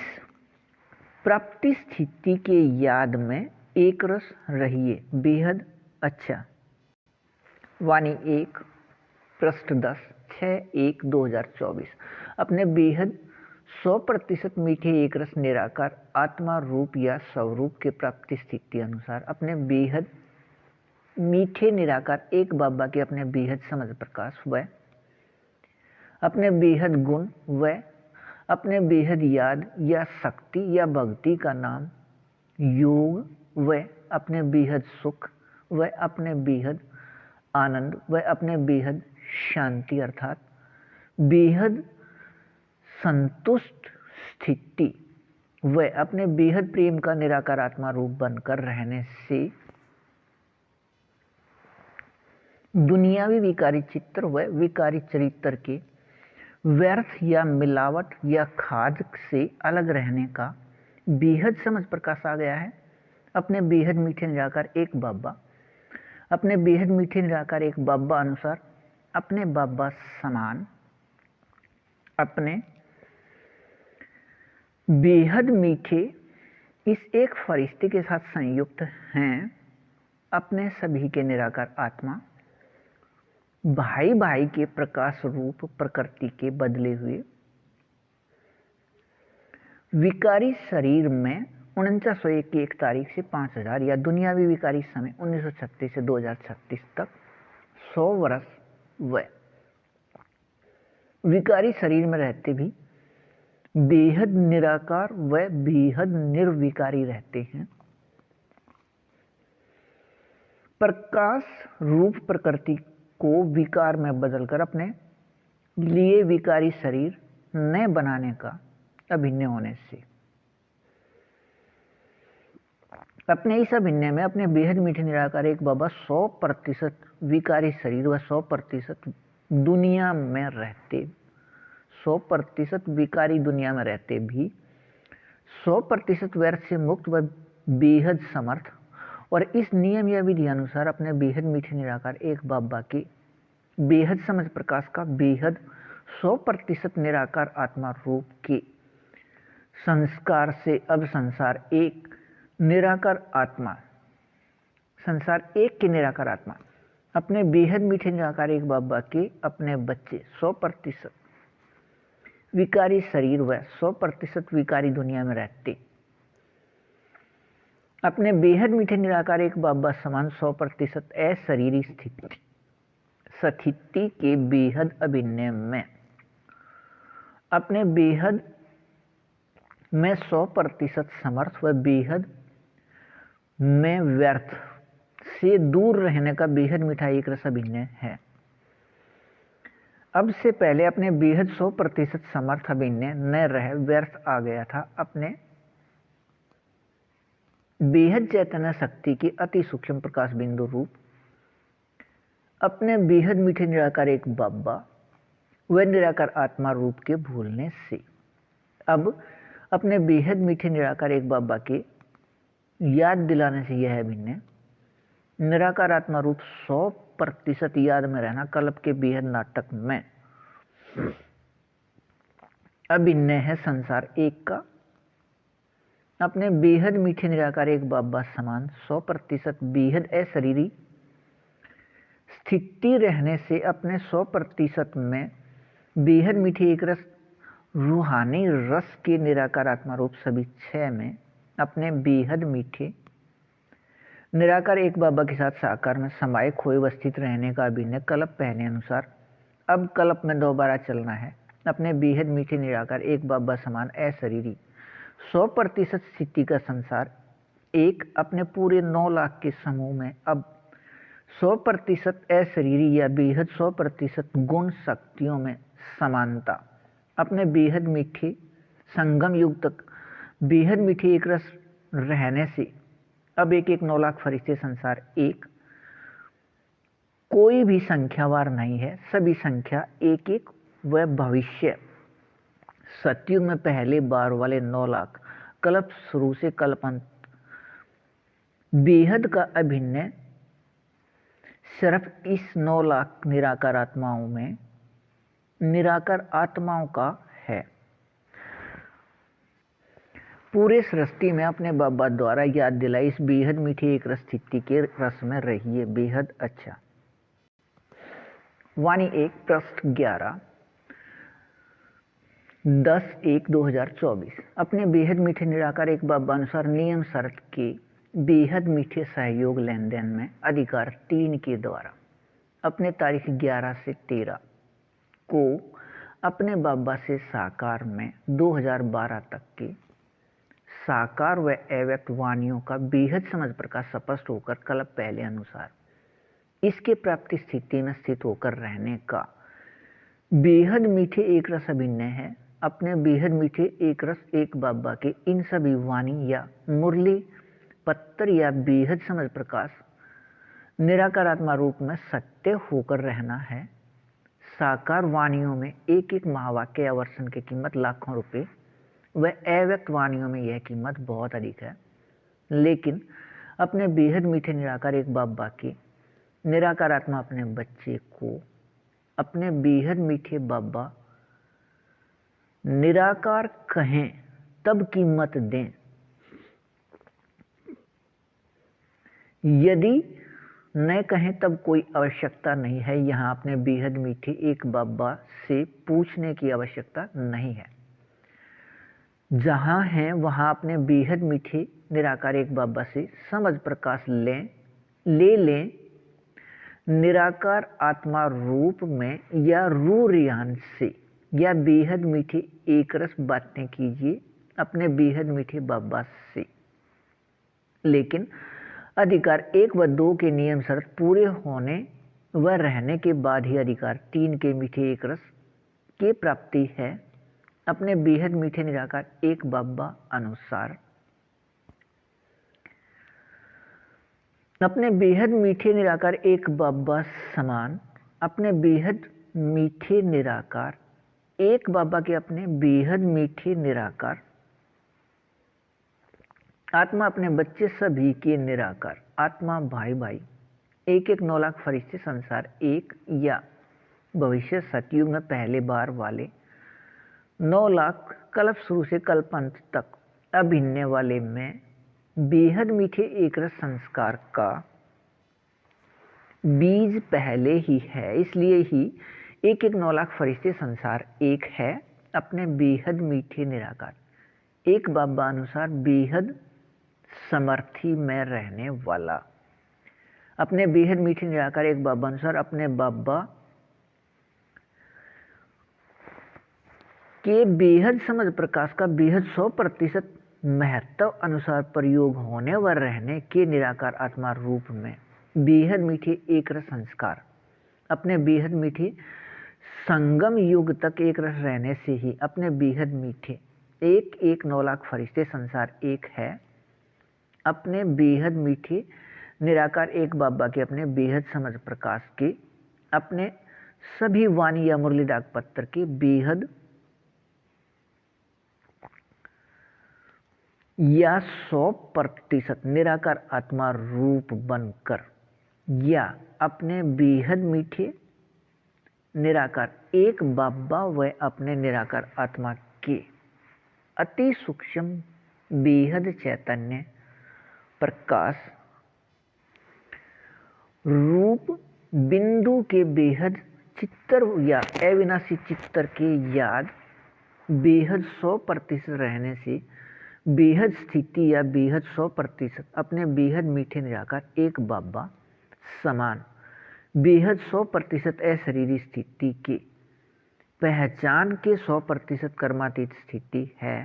प्राप्ति स्थिति के याद में एक रस रहिए बेहद अच्छा। वाणी 1 पृष्ठ 10 6/1/2024। अपने बेहद 100% मीठे एक रस निराकार आत्मा रूप या स्वरूप के प्राप्ति स्थिति अनुसार अपने बेहद मीठे निराकार एक बाबा के अपने बेहद समझ प्रकाश व अपने बेहद गुण व अपने बेहद याद या शक्ति या भक्ति का नाम योग व अपने बेहद सुख व अपने बेहद आनंद व अपने बेहद शांति अर्थात बेहद संतुष्ट स्थिति व अपने बेहद प्रेम का निराकार आत्मा रूप बनकर रहने से दुनियावी विकारी चित्र व विकारी चरित्र के व्यर्थ या मिलावट या खाद से अलग रहने का बेहद समझ प्रकाश आ गया है। अपने बेहद मीठे निराकार एक बाबा अपने बेहद मीठे निराकार एक बाबा अनुसार अपने बाबा समान अपने बेहद मीठे इस एक फरिश्ते के साथ संयुक्त हैं। अपने सभी के निराकार आत्मा भाई भाई के प्रकाश रूप प्रकृति के बदले हुए विकारी शरीर में 4901 की 1 तारीख से 5000 या दुनियावी विकारी समय 1936 से 2036 तक 100 वर्ष व विकारी शरीर में रहते भी बेहद निराकार व बेहद निर्विकारी रहते हैं। प्रकाश रूप प्रकृति को विकार में बदलकर अपने लिए विकारी शरीर न बनाने का अभिनय होने से अपने इस अभिनय में अपने बेहद मीठे निराकार एक बाबा 100% विकारी शरीर व 100% दुनिया में रहते 100% विकारी दुनिया में रहते भी 100% व्यर्थ से मुक्त व बेहद समर्थ और इस नियम या विधि अनुसार अपने बेहद मीठे निराकार एक बाबा के बेहद समझ प्रकाश का बेहद 100% निराकार आत्मा रूप के संस्कार से अब संसार एक निराकार आत्मा संसार एक के निराकार आत्मा अपने बेहद मीठे निराकार एक बाबा के अपने बच्चे 100% विकारी शरीर व 100% विकारी दुनिया में रहते अपने बेहद मीठे निराकार एक बाबा समान 100% अशरीरी स्थिति के बेहद अभिनय में अपने बेहद में 100% समर्थ व बेहद में व्यर्थ से दूर रहने का बेहद मीठा एक रस अभिनय है। अब से पहले अपने बेहद 100% समर्थ अभिनय न रह व्यर्थ आ गया था। अपने बेहद चैतन्य शक्ति के अति सूक्ष्म प्रकाश बिंदु रूप अपने बेहद मीठे निराकार एक बाबा व निराकार आत्मा रूप के भूलने से अब अपने बेहद मीठे निराकार एक बाबा के याद दिलाने से यह अभिनय निराकार आत्मा रूप 100% याद में रहना कल्प के बेहद नाटक में अभिनय है संसार एक का। अपने बेहद मीठे निराकार एक बाबा समान 100% बेहद अशरीरी स्थिति रहने से अपने 100% में बेहद मीठे एक रस रूहानी रस के निराकार आत्मा रूप सभी 6 में अपने बेहद मीठे निराकार एक बाबा के साथ साकार में समाये खोए वस्थित रहने का अभिनय कल्प पहले अनुसार अब कल्प में दोबारा चलना है। अपने बेहद मीठे निराकार एक बाबा समान अशरीरी 100% स्थिति का संसार एक अपने पूरे 9 लाख के समूह में अब 100% अशरीरी या बेहद 100% गुण शक्तियों में समानता अपने बेहद मीठे संगम युग तक बेहद मीठे एक रस रहने से अब एक 9 लाख फरिश्ते संसार एक कोई भी संख्यावार नहीं है, सभी संख्या एक व भविष्य सतयुग में पहले बार वाले 9 लाख कल्प शुरू से कल्पांत बेहद का अभिनय सिर्फ इस 9 लाख निराकार आत्माओं में निराकार आत्माओं का है। पूरे सृष्टि में अपने बाबा द्वारा याद दिलाई इस बेहद मीठी एक रस स्थिति के रस में रहिए बेहद अच्छा। वाणी 1 पृष्ठ 11 10/1/2024। अपने बेहद मीठे निराकार एक बाबा अनुसार नियम शर्त के बेहद मीठे सहयोग लेन देन में अधिकार 3 के द्वारा अपने तारीख 11 से 13 को अपने बाबा से साकार में 2012 तक के साकार व अव्यक्त वाणियों का बेहद समझ प्रकाश स्पष्ट होकर कल्प पहले अनुसार इसके प्राप्ति स्थिति में स्थित होकर रहने का बेहद मीठे एक रस अभिनय है। अपने बेहद मीठे एक रस एक बाबा के इन सभी वाणी या मुरली पत्तर या बेहद समझ प्रकाश निराकार आत्मा रूप में सत्य होकर रहना है। साकार वाणियों में एक एक महावाक्य या वर्षन की कीमत लाखों रुपए व अव्यक्त वाणियों में यह कीमत बहुत अधिक है, लेकिन अपने बेहद मीठे निराकार एक बाबा के निराकार आत्मा अपने बच्चे को अपने बेहद मीठे बाबा निराकार कहें तब कीमत दें, यदि न कहें तब कोई आवश्यकता नहीं है। यहाँ अपने बेहद मीठे एक बाबा से पूछने की आवश्यकता नहीं है। जहाँ हैं वहाँ अपने बेहद मीठे निराकार एक बाबा से समझ प्रकाश ले लें। निराकार आत्मा रूप में या रूरियान से या बेहद मीठे एक रस बातें कीजिए अपने बेहद मीठे बाबा से, लेकिन अधिकार 1 व 2 के नियम शर्त पूरे होने व रहने के बाद ही अधिकार 3 के मीठे एक रस की प्राप्ति है। अपने बेहद मीठे निराकार एक बाबा अनुसार अपने बेहद मीठे निराकार एक बाबा समान अपने बेहद मीठे निराकार एक बाबा के अपने बेहद मीठे निराकार आत्मा अपने बच्चे सभी के निराकार आत्मा भाई भाई एक 9 लाख फरिश्ते संसार एक या भविष्य सतयुग में पहले बार वाले 9 लाख कल्प शुरू से कल्प अंत तक अभिनय वाले में बेहद मीठे एक रस संस्कार का बीज पहले ही है, इसलिए ही एक 9 लाख फरिश्ते संसार एक है। अपने बेहद मीठे निराकार एक बाबा अनुसार बेहद समर्थी में रहने वाला अपने बेहद मीठे निराकार एक बाबा अनुसार अपने बाबा के बेहद समझ प्रकाश का बेहद 100% महत्व अनुसार प्रयोग होने व रहने के निराकार आत्मा रूप में बेहद मीठे एक रस संस्कार अपने बेहद मीठे संगम युग तक एक रस रहने से ही अपने बेहद मीठे एक 9 लाख फरिश्ते संसार एक है। अपने बेहद मीठे निराकार एक बाबा के अपने बेहद समझ प्रकाश के अपने सभी वाणी या मुरली डाक पत्र के बेहद या 100% निराकार आत्मा रूप बनकर या अपने बेहद मीठे निराकार एक बाबा व अपने निराकार आत्मा के अति सूक्ष्म बेहद चैतन्य प्रकाश रूप बिंदु के बेहद चित्तर या अविनाशी चित्तर के याद बेहद 100% रहने से बेहद स्थिति या बेहद 100% अपने बेहद मीठे निराकार एक बाबा समान बेहद 100% अशरीरी स्थिति के पहचान के 100% कर्मातीत स्थिति है।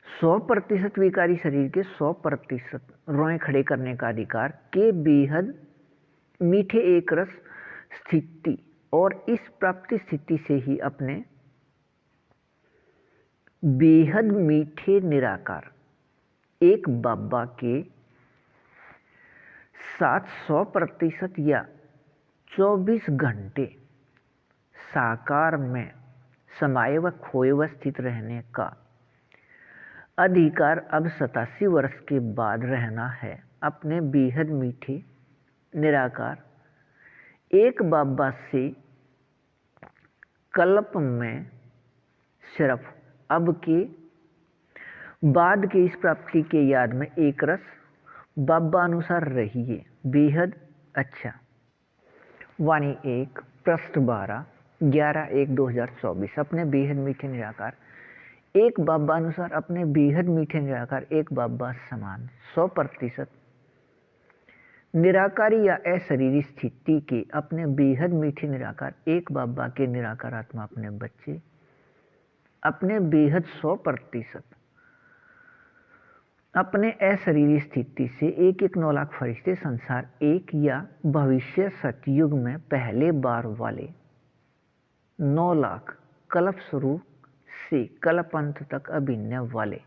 100% विकारी शरीर के 100% रोए खड़े करने का अधिकार के बेहद मीठे एक रस स्थिति और इस प्राप्ति स्थिति से ही अपने बेहद मीठे निराकार एक बाबा के 700% या 24 घंटे साकार में समाये व खोए व स्थित रहने का अधिकार अब 87 वर्ष के बाद रहना है। अपने बेहद मीठे निराकार एक बाबा से कल्प में सिर्फ अब के बाद के इस प्राप्ति के याद में एक रस बाबा अनुसार रहिए। बेहद अच्छा वाणी 1 पृष्ठ 12 11/1/2024। अपने बेहद मीठे निराकार एक बाबा अनुसार अपने बेहद मीठे निराकार एक बाबा समान 100% निराकारी या अशरीरी स्थिति के अपने बेहद मीठे निराकार एक बाबा के निराकार आत्मा अपने बच्चे अपने बेहद 100% अपने अशरीरी स्थिति से 1-1 लाख फरिश्ते संसार एक या भविष्य सतयुग में पहले बार वाले 9 लाख कल्प शुरू से कल्प अंत तक अभिनय वाले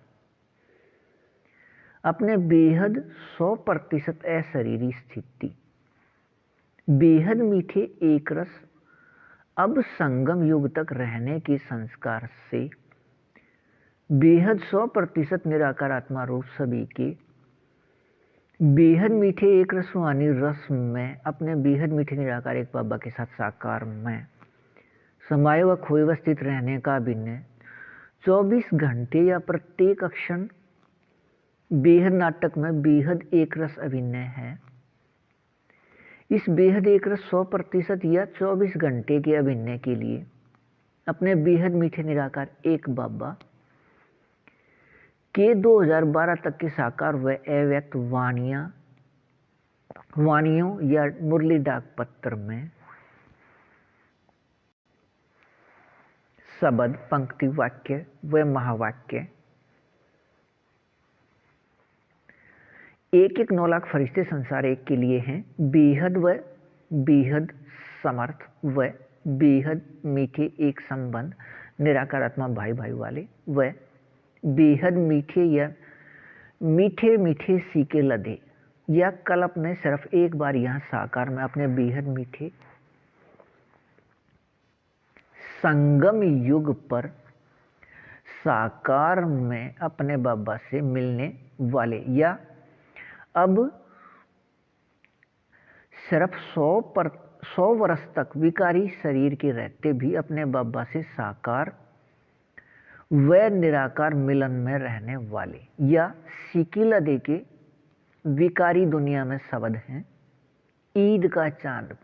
अपने बेहद 100% अशरीरी स्थिति बेहद मीठे एक रस अब संगम युग तक रहने के संस्कार से बेहद 100% निराकार आत्मा रूप सभी के बेहद मीठे एक रसवानी रस में अपने बेहद मीठे निराकार एक बाबा के साथ साकार में समाये व खोए व स्थित रहने का अभिनय 24 घंटे या प्रत्येक क्षण बेहद नाटक में बेहद एक रस अभिनय है। इस बेहद एक रस 100% या 24 घंटे के अभिनय के लिए अपने बेहद मीठे निराकार एक बाबा के 2012 तक के साकार व अव्यक्त वाणियों या मुरली डाक पत्र में शब्द पंक्ति वाक्य व महावाक्य 1-1 9 लाख फरिश्ते संसार एक के लिए हैं। बेहद व बेहद समर्थ व बेहद मीठे एक संबंध निराकार आत्मा भाई भाई वाले व बेहद मीठे या मीठे मीठे सीके लदे या कल्प में सिर्फ एक बार यहाँ साकार में अपने बेहद मीठे संगम युग पर साकार में अपने बाबा से मिलने वाले या अब सिर्फ 100 वर्ष तक विकारी शरीर के रहते भी अपने बाबा से साकार व निराकार मिलन में रहने वाले या सिकिलदे के विकारी दुनिया में शब्द हैं। ईद का चांद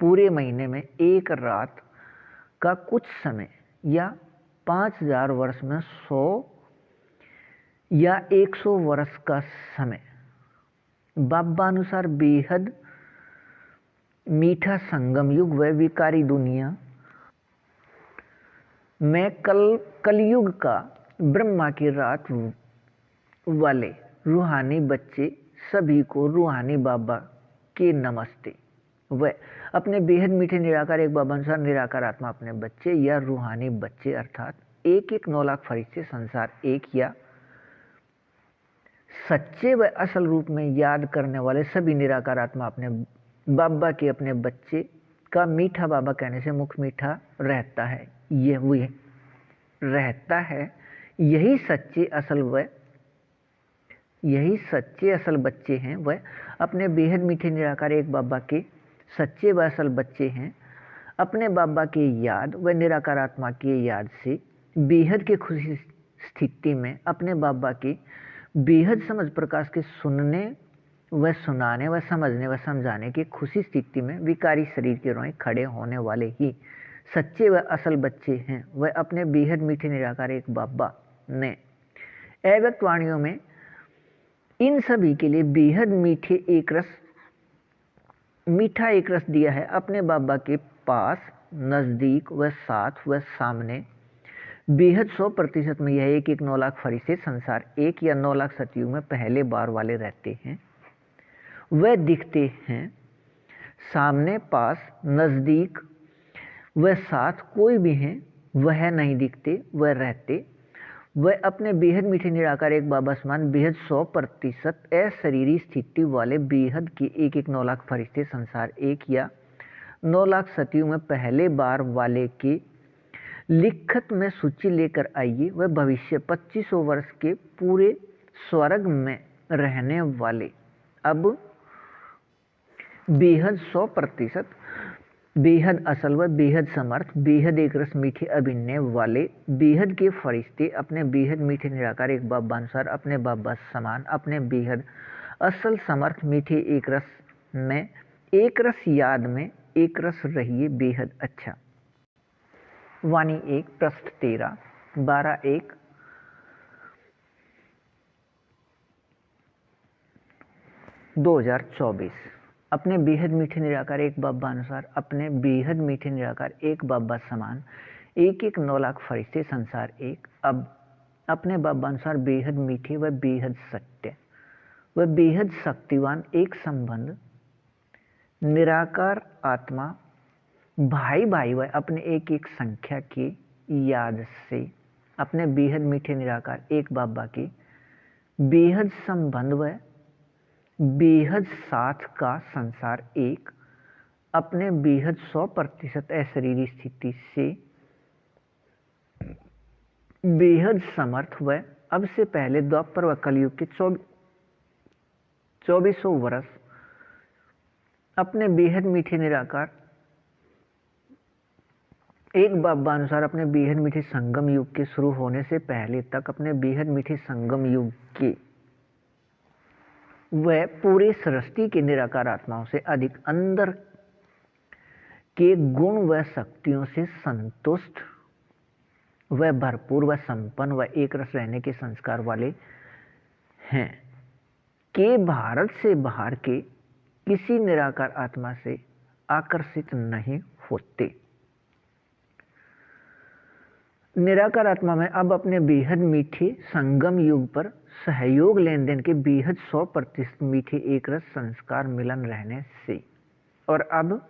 पूरे महीने में एक रात का कुछ समय या 5000 वर्ष में 100 या 100 वर्ष का समय बाबा अनुसार बेहद मीठा संगम युग व विकारी दुनिया में कलयुग का ब्रह्मा की रात वाले रूहानी बच्चे सभी को रूहानी बाबा के नमस्ते व अपने बेहद मीठे निराकार एक बाबा अनुसार निराकार आत्मा अपने बच्चे या रूहानी बच्चे अर्थात 1-1 9 लाख फरिश्ते संसार एक या सच्चे व असल रूप में याद करने वाले सभी निराकार आत्मा अपने बाबा के अपने बच्चे का मीठा बाबा कहने से मुख मीठा रहता है। यही रहता है यही सच्चे असल बच्चे हैं। वह अपने बेहद मीठे निराकार एक बाबा के सच्चे व असल बच्चे हैं। अपने बाबा के याद व निराकार आत्मा के याद से बेहद के खुशी स्थिति में अपने बाबा के बेहद समझ प्रकाश के सुनने व सुनाने व समझने व समझाने की खुशी स्थिति में विकारी शरीर के रोए खड़े होने वाले ही सच्चे व असल बच्चे हैं। वह अपने बेहद मीठे निराकार एक बाबा ने अव्यक्त वाणियों में इन सभी के लिए बेहद मीठा एक रस दिया है। अपने बाबा के पास नजदीक व साथ व सामने बेहद 100% में यह 1-1 9 लाख फरिश्ते संसार एक या 9 लाख सतयुग में पहले बार वाले रहते हैं। वह दिखते हैं सामने पास नजदीक वह साथ कोई भी हैं वह नहीं दिखते वह रहते। वह अपने बेहद मीठे निराकार एक बाबा समान बेहद 100% अशरीरी स्थिति वाले बेहद के 1-1 9 लाख फरिश्ते संसार एक या 9 लाख सतयुग में पहले बार वाले के लिखत में सूची लेकर आइए। वह भविष्य 2500 वर्ष के पूरे स्वर्ग में रहने वाले अब बेहद 100% बेहद असल व बेहद समर्थ बेहद एक रस मीठे अभिनय वाले बेहद के फरिश्ते अपने बेहद मीठे निराकार एक बाबा अनुसार अपने बाबा समान अपने बेहद असल समर्थ मीठे एक रस में एक रस याद में एक रस रहिए बेहद अच्छा। वाणी 1 पृष्ठ 13 12/1 2024। अपने बेहद मीठे निराकार एक बाबा अनुसार, अपने बेहद मीठे निराकार एक बाबा समान, एक एक 9 लाख फरिश्ते संसार एक। अब अपने बाबा अनुसार बेहद मीठे व बेहद सत्य व बेहद शक्तिवान एक संबंध निराकार आत्मा भाई भाई व अपने एक एक संख्या की याद से अपने बेहद मीठे निराकार एक बाबा की बेहद संबंध व बेहद साथ का संसार एक अपने बेहद 100% अशरीरी स्थिति से बेहद समर्थ व अब से पहले द्वापर व कलयुग के 2400 वर्ष अपने बेहद मीठे निराकार एक बाबा अनुसार अपने बेहद मीठे संगम युग के शुरू होने से पहले तक अपने बेहद मीठे संगम युग के वह पूरे सृष्टि के निराकार आत्माओं से अधिक अंदर के गुण व शक्तियों से संतुष्ट व भरपूर व संपन्न व एक रस रहने के संस्कार वाले हैं कि भारत से बाहर के किसी निराकार आत्मा से आकर्षित नहीं होते। निराकार आत्मा में अब अपने बेहद मीठे संगम युग पर सहयोग लेन देन के बेहद 100% मीठे एक रस संस्कार मिलन रहने से और अब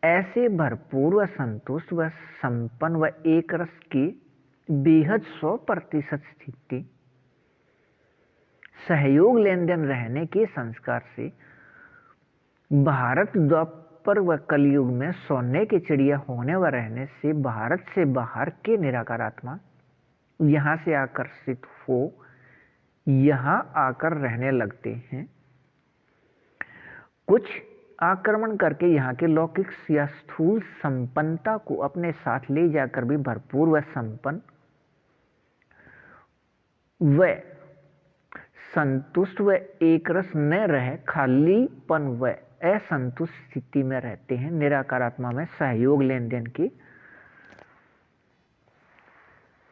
ऐसे भरपूर व संतुष्ट व संपन्न व एक रस की बेहद 100% स्थिति सहयोग लेन देन रहने के संस्कार से भारत द्वापर व कलयुग में सोने की चिड़िया होने व रहने से भारत से बाहर के निराकार आत्मा यहाँ से आकर्षित हो यहाँ आकर रहने लगते हैं। कुछ आक्रमण करके यहाँ के लौकिक या स्थूल संपन्नता को अपने साथ ले जाकर भी भरपूर व संपन्न व संतुष्ट व एक रस न रहे खालीपन व असंतुष्ट स्थिति में रहते हैं। निराकार आत्मा में सहयोग लेन देन के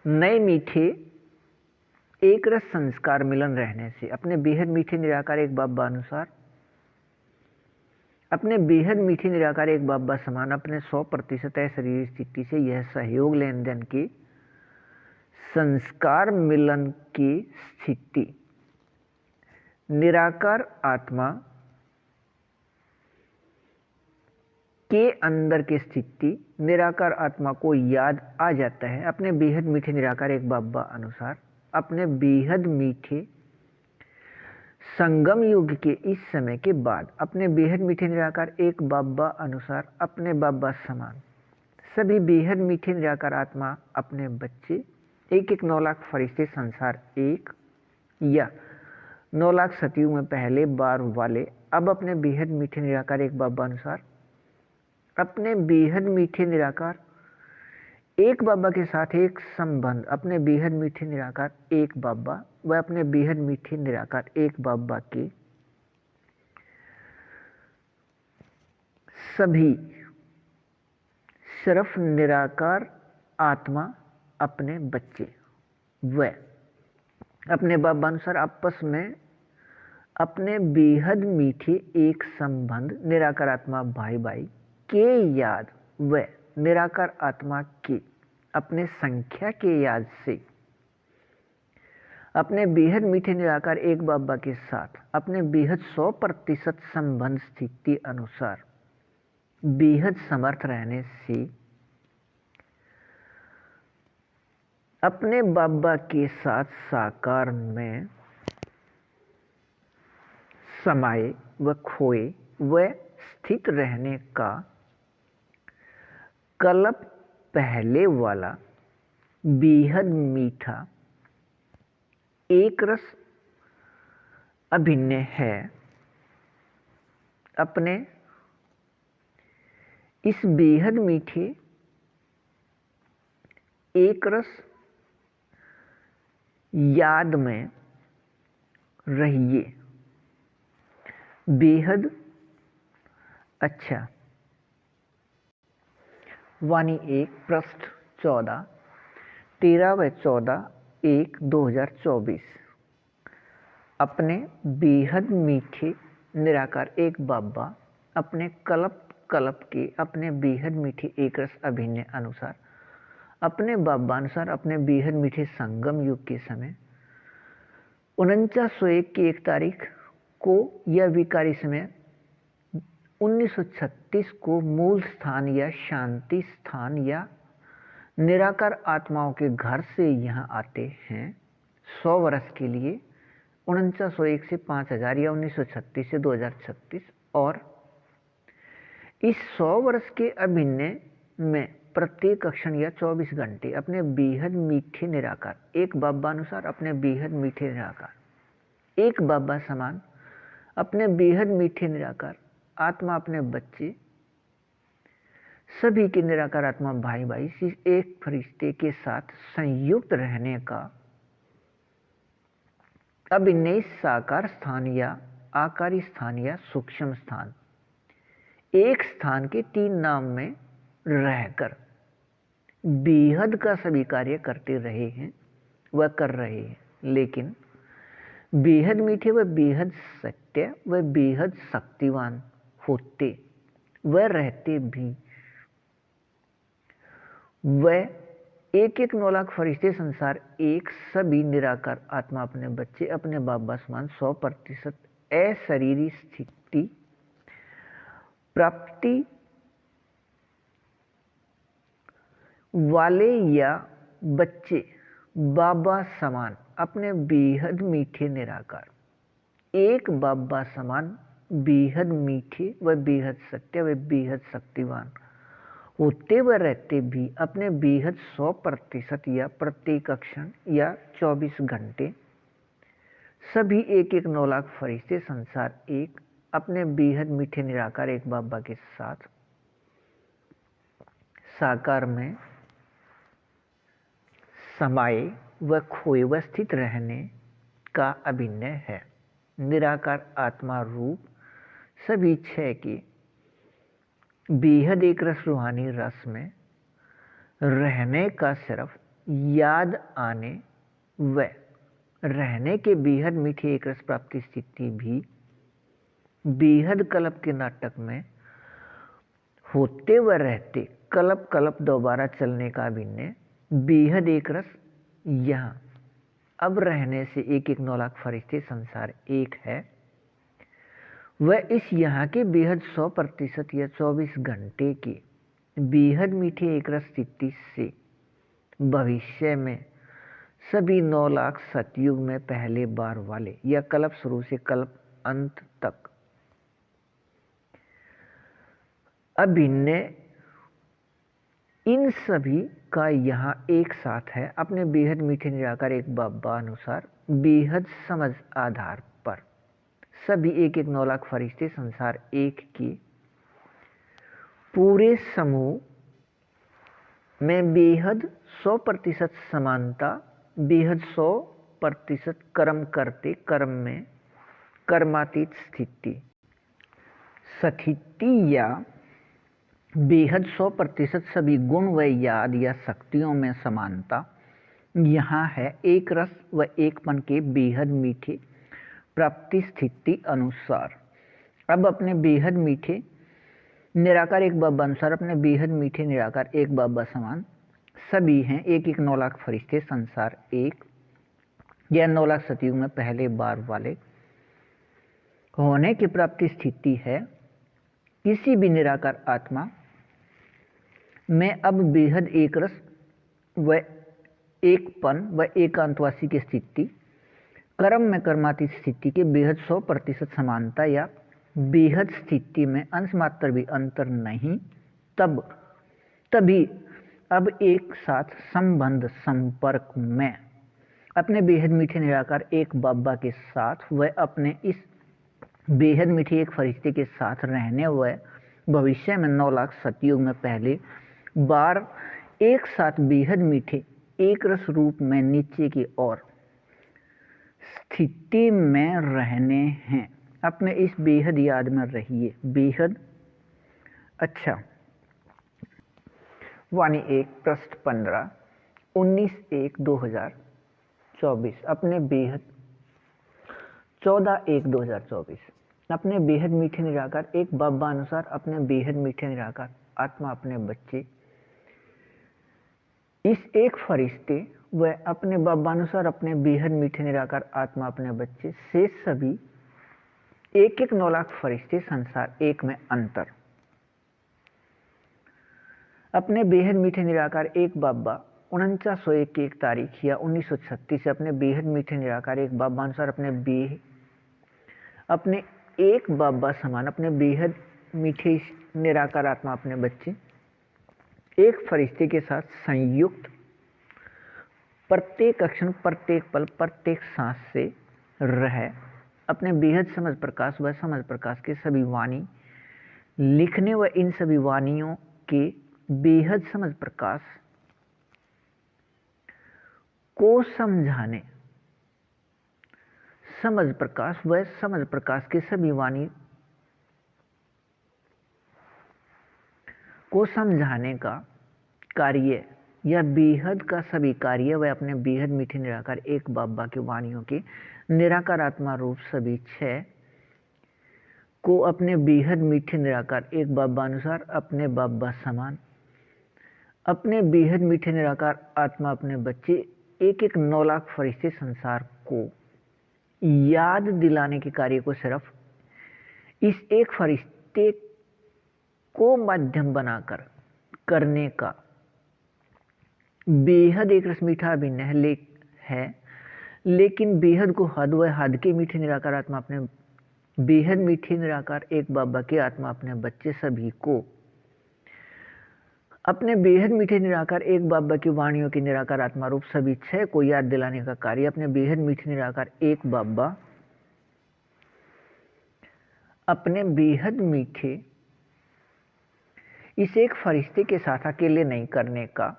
नए मीठे एक रस संस्कार मिलन रहने से अपने बेहद मीठे निराकार एक बाबा अनुसार अपने बेहद मीठे निराकार एक बाबा समान अपने 100% शरीर स्थिति से यह सहयोग लेन देन के संस्कार मिलन की स्थिति निराकार आत्मा के अंदर की स्थिति निराकार आत्मा को याद आ जाता है। अपने बेहद मीठे निराकार एक बाबा अनुसार अपने बेहद मीठे संगम युग के इस समय के बाद अपने बेहद मीठे निराकार एक बाबा अनुसार अपने बाबा समान सभी बेहद मीठे निराकार आत्मा अपने बच्चे एक एक 9 लाख फरिश्ते संसार एक या 9 लाख सतयुग में पहले बार वाले अब अपने बेहद मीठे निराकार एक बाबा अनुसार अपने बेहद मीठे निराकार एक बाबा के साथ एक संबंध अपने बेहद मीठे निराकार एक बाबा व अपने बेहद मीठे निराकार एक बाबा के सभी सिर्फ निराकार आत्मा अपने बच्चे व अपने बाबा अनुसार आपस में अपने बेहद मीठे एक संबंध निराकार आत्मा भाई भाई के याद व निराकार आत्मा के अपने संख्या के याद से अपने बेहद मीठे निराकार एक बाबा के साथ अपने बेहद 100% संबंध स्थिति अनुसार बेहद समर्थ रहने से अपने बाबा के साथ साकार में समाये व खोए व स्थित रहने का कल्प पहले वाला बेहद मीठा एक रस अभिन्न है। अपने इस बेहद मीठे एक रस याद में रहिए बेहद अच्छा। वाणी 1 पृष्ठ 14, 13/14/1/2024। अपने बेहद मीठे निराकार एक बाबा अपने कल्प कल्प के अपने बेहद मीठे एक रस अभिनय अनुसार अपने बाबानुसार अपने बेहद मीठे संगम युग के समय 4901 की 1 तारीख को या विकारी समय 1936 को मूल स्थान या शांति स्थान या निराकार आत्माओं के घर से यहाँ आते हैं 100 वर्ष के लिए 4901 से 5000 या 1936 से 2036। और इस 100 वर्ष के अभिनय में प्रत्येक क्षण या 24 घंटे अपने बेहद मीठे निराकार एक बाबा अनुसार अपने बेहद मीठे निराकार एक बाबा समान अपने बेहद मीठे निराकार आत्मा अपने बच्चे सभी के निराकार आत्मा भाई भाई इस एक फरिश्ते के साथ संयुक्त रहने का अभिनय साकार स्थान या आकारी स्थान या सूक्ष्म स्थान एक स्थान के 3 नाम में रहकर बेहद का सभी कार्य करते रहे हैं वह कर रहे हैं, लेकिन बेहद मीठे व बेहद सत्य व बेहद शक्तिवान होते वह रहते भी वह 1-1 9 लाख फरिश्ते संसार एक सभी निराकार आत्मा अपने बच्चे अपने बाबा समान 100% अशरीरी स्थिति प्राप्ति वाले या बच्चे बाबा समान अपने बेहद मीठे निराकार एक बाबा समान बेहद मीठे व बेहद सत्य व बेहद शक्तिवान होते व रहते भी अपने बेहद 100% या प्रत्येक क्षण या 24 घंटे सभी 1-1 9 लाख फरिश्ते संसार एक अपने बेहद मीठे निराकार एक बाबा के साथ साकार में समाये व खोए व स्थित रहने का अभिनय है। निराकार आत्मा रूप सभी 6 के बेहद एक रस रूहानी रस में रहने का सिर्फ याद आने व रहने के बेहद मीठे एक रस प्राप्ति स्थिति भी बेहद कल्प के नाटक में होते व रहते कल्प कल्प दोबारा चलने का अभिनय बेहद एक रस यहाँ अब रहने से 1-1 9 लाख फरिश्ते संसार एक है वह इस यहाँ के बेहद 100% या 24 घंटे के बेहद मीठे एक रस स्थिति से भविष्य में सभी 9 लाख सतयुग में पहले बार वाले या कल्प शुरू से कल्प अंत तक अभिनय इन सभी का यहाँ एक साथ है अपने बेहद मीठे निराकार एक बाबा अनुसार बेहद समझ आधार पर सभी 1-1 9 लाख फरिश्ते संसार एक के पूरे समूह में बेहद 100% समानता बेहद 100% कर्म करते कर्म में कर्मातीत स्थिति या बेहद 100% सभी गुण व याद या शक्तियों में समानता यहाँ है एक रस व एकपन के बेहद मीठे प्राप्ति स्थिति अनुसार। अब अपने बेहद मीठे निराकार एक बाबा अनुसार अपने बेहद मीठे निराकार एक बाबा समान सभी हैं 1-1 9 लाख फरिश्ते संसार एक या 9 लाख सतयुग में पहले बार वाले होने की प्राप्ति स्थिति है। किसी भी निराकार आत्मा में अब बेहद एक रस व एकपन व एकांतवासी की स्थिति कर्म में कर्मातीत स्थिति के बेहद 100% समानता या बेहद स्थिति में अंश मात्र भी अंतर नहीं तभी अब एक साथ संबंध संपर्क में अपने बेहद मीठे निराकार एक बाबा के साथ व अपने इस बेहद मीठे एक फरिश्ते के साथ रहने व भविष्य में 9 लाख सतयुग में पहले बार एक साथ बेहद मीठे एक रस रूप में नीचे की ओर स्थिति में रहने हैं। अपने इस बेहद याद में रहिए बेहद अच्छा वाणी 1 पृष्ठ 15 19/1/2024 अपने बेहद 14/1/2024 अपने बेहद मीठे निराकार एक बाबा अनुसार अपने बेहद मीठे निराकार आत्मा अपने बच्चे इस एक फरिश्ते व अपने बाबा अनुसार अपने बेहद मीठे निराकार आत्मा अपने बच्चे से सभी 1-1 9 लाख फरिश्ते संसार एक में अंतर अपने बेहद मीठे निराकार एक बाबा 4901 की एक तारीख या 1936 से अपने बेहद मीठे निराकार एक बाबा अनुसार अपने एक बाबा समान अपने बेहद मीठे निराकार आत्मा अपने बच्चे एक फरिश्ते के साथ संयुक्त प्रत्येक क्षण प्रत्येक पल प्रत्येक सांस से रह अपने बेहद समझ प्रकाश व समझ प्रकाश के सभी वाणी लिखने व इन सभी वाणियों के बेहद समझ प्रकाश को समझाने समझ प्रकाश व समझ प्रकाश के सभी वाणी को समझाने का कार्य या बेहद का सभी कार्य व अपने बेहद मीठे निराकार एक बाबा के वाणियों के निराकार आत्मा रूप सभी 6 को अपने बेहद मीठे निराकार एक बाबा अनुसार अपने बाबा समान अपने बेहद मीठे निराकार आत्मा अपने बच्चे 1-1 9 लाख फरिश्ते संसार को याद दिलाने के कार्य को सिर्फ इस एक फरिश्ते को माध्यम बनाकर करने का बेहद एक रस मीठा अभिनय है लेकिन बेहद को हद व हद के मीठे निराकार आत्मा अपने बेहद मीठे निराकार एक बाबा के आत्मा अपने बच्चे सभी को अपने बेहद मीठे निराकार एक बाबा की वाणियों की निराकार आत्मा रूप सभी 6 को याद दिलाने का कार्य अपने बेहद मीठे निराकार एक बाबा अपने बेहद मीठे इस एक फरिश्ते के साथ अकेले नहीं करने का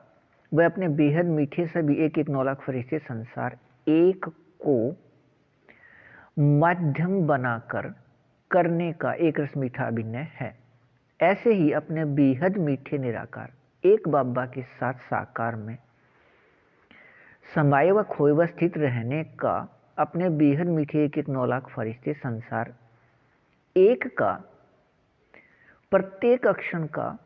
वह अपने बेहद मीठे सभी 1-1 9 लाख फरिश्ते संसार एक को माध्यम बनाकर करने का एक रस मीठा अभिनय है। ऐसे ही अपने बेहद मीठे निराकार एक बाबा के साथ साकार में समाये व खोए व स्थित रहने का अपने बेहद मीठे 1-1 9 लाख फरिश्ते संसार एक का प्रत्येक अक्षण का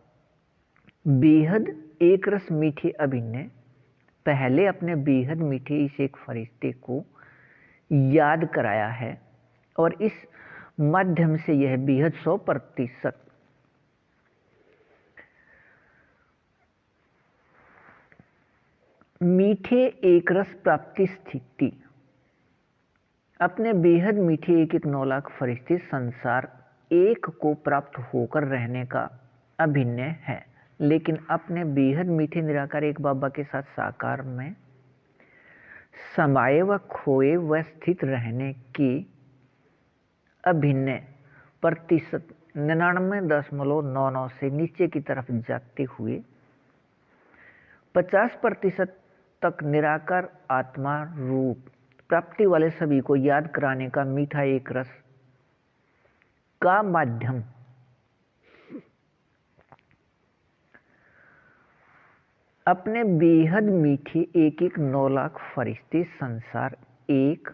बेहद एक रस मीठे अभिनय पहले अपने बेहद मीठे इस एक फरिश्ते को याद कराया है और इस माध्यम से यह बेहद 100% मीठे एक रस प्राप्ति स्थिति अपने बेहद मीठे 1-1 9 लाख फरिश्ते संसार एक को प्राप्त होकर रहने का अभिनय है लेकिन अपने बेहद मीठे निराकार एक बाबा के साथ साकार में समाये व खोए व स्थित रहने के अभिनय प्रतिशत 99.99 से नीचे की तरफ जाते हुए 50% तक निराकार आत्मा रूप प्राप्ति वाले सभी को याद कराने का मीठा एक रस का माध्यम अपने बेहद मीठे 1-1 9 लाख फरिश्ते संसार एक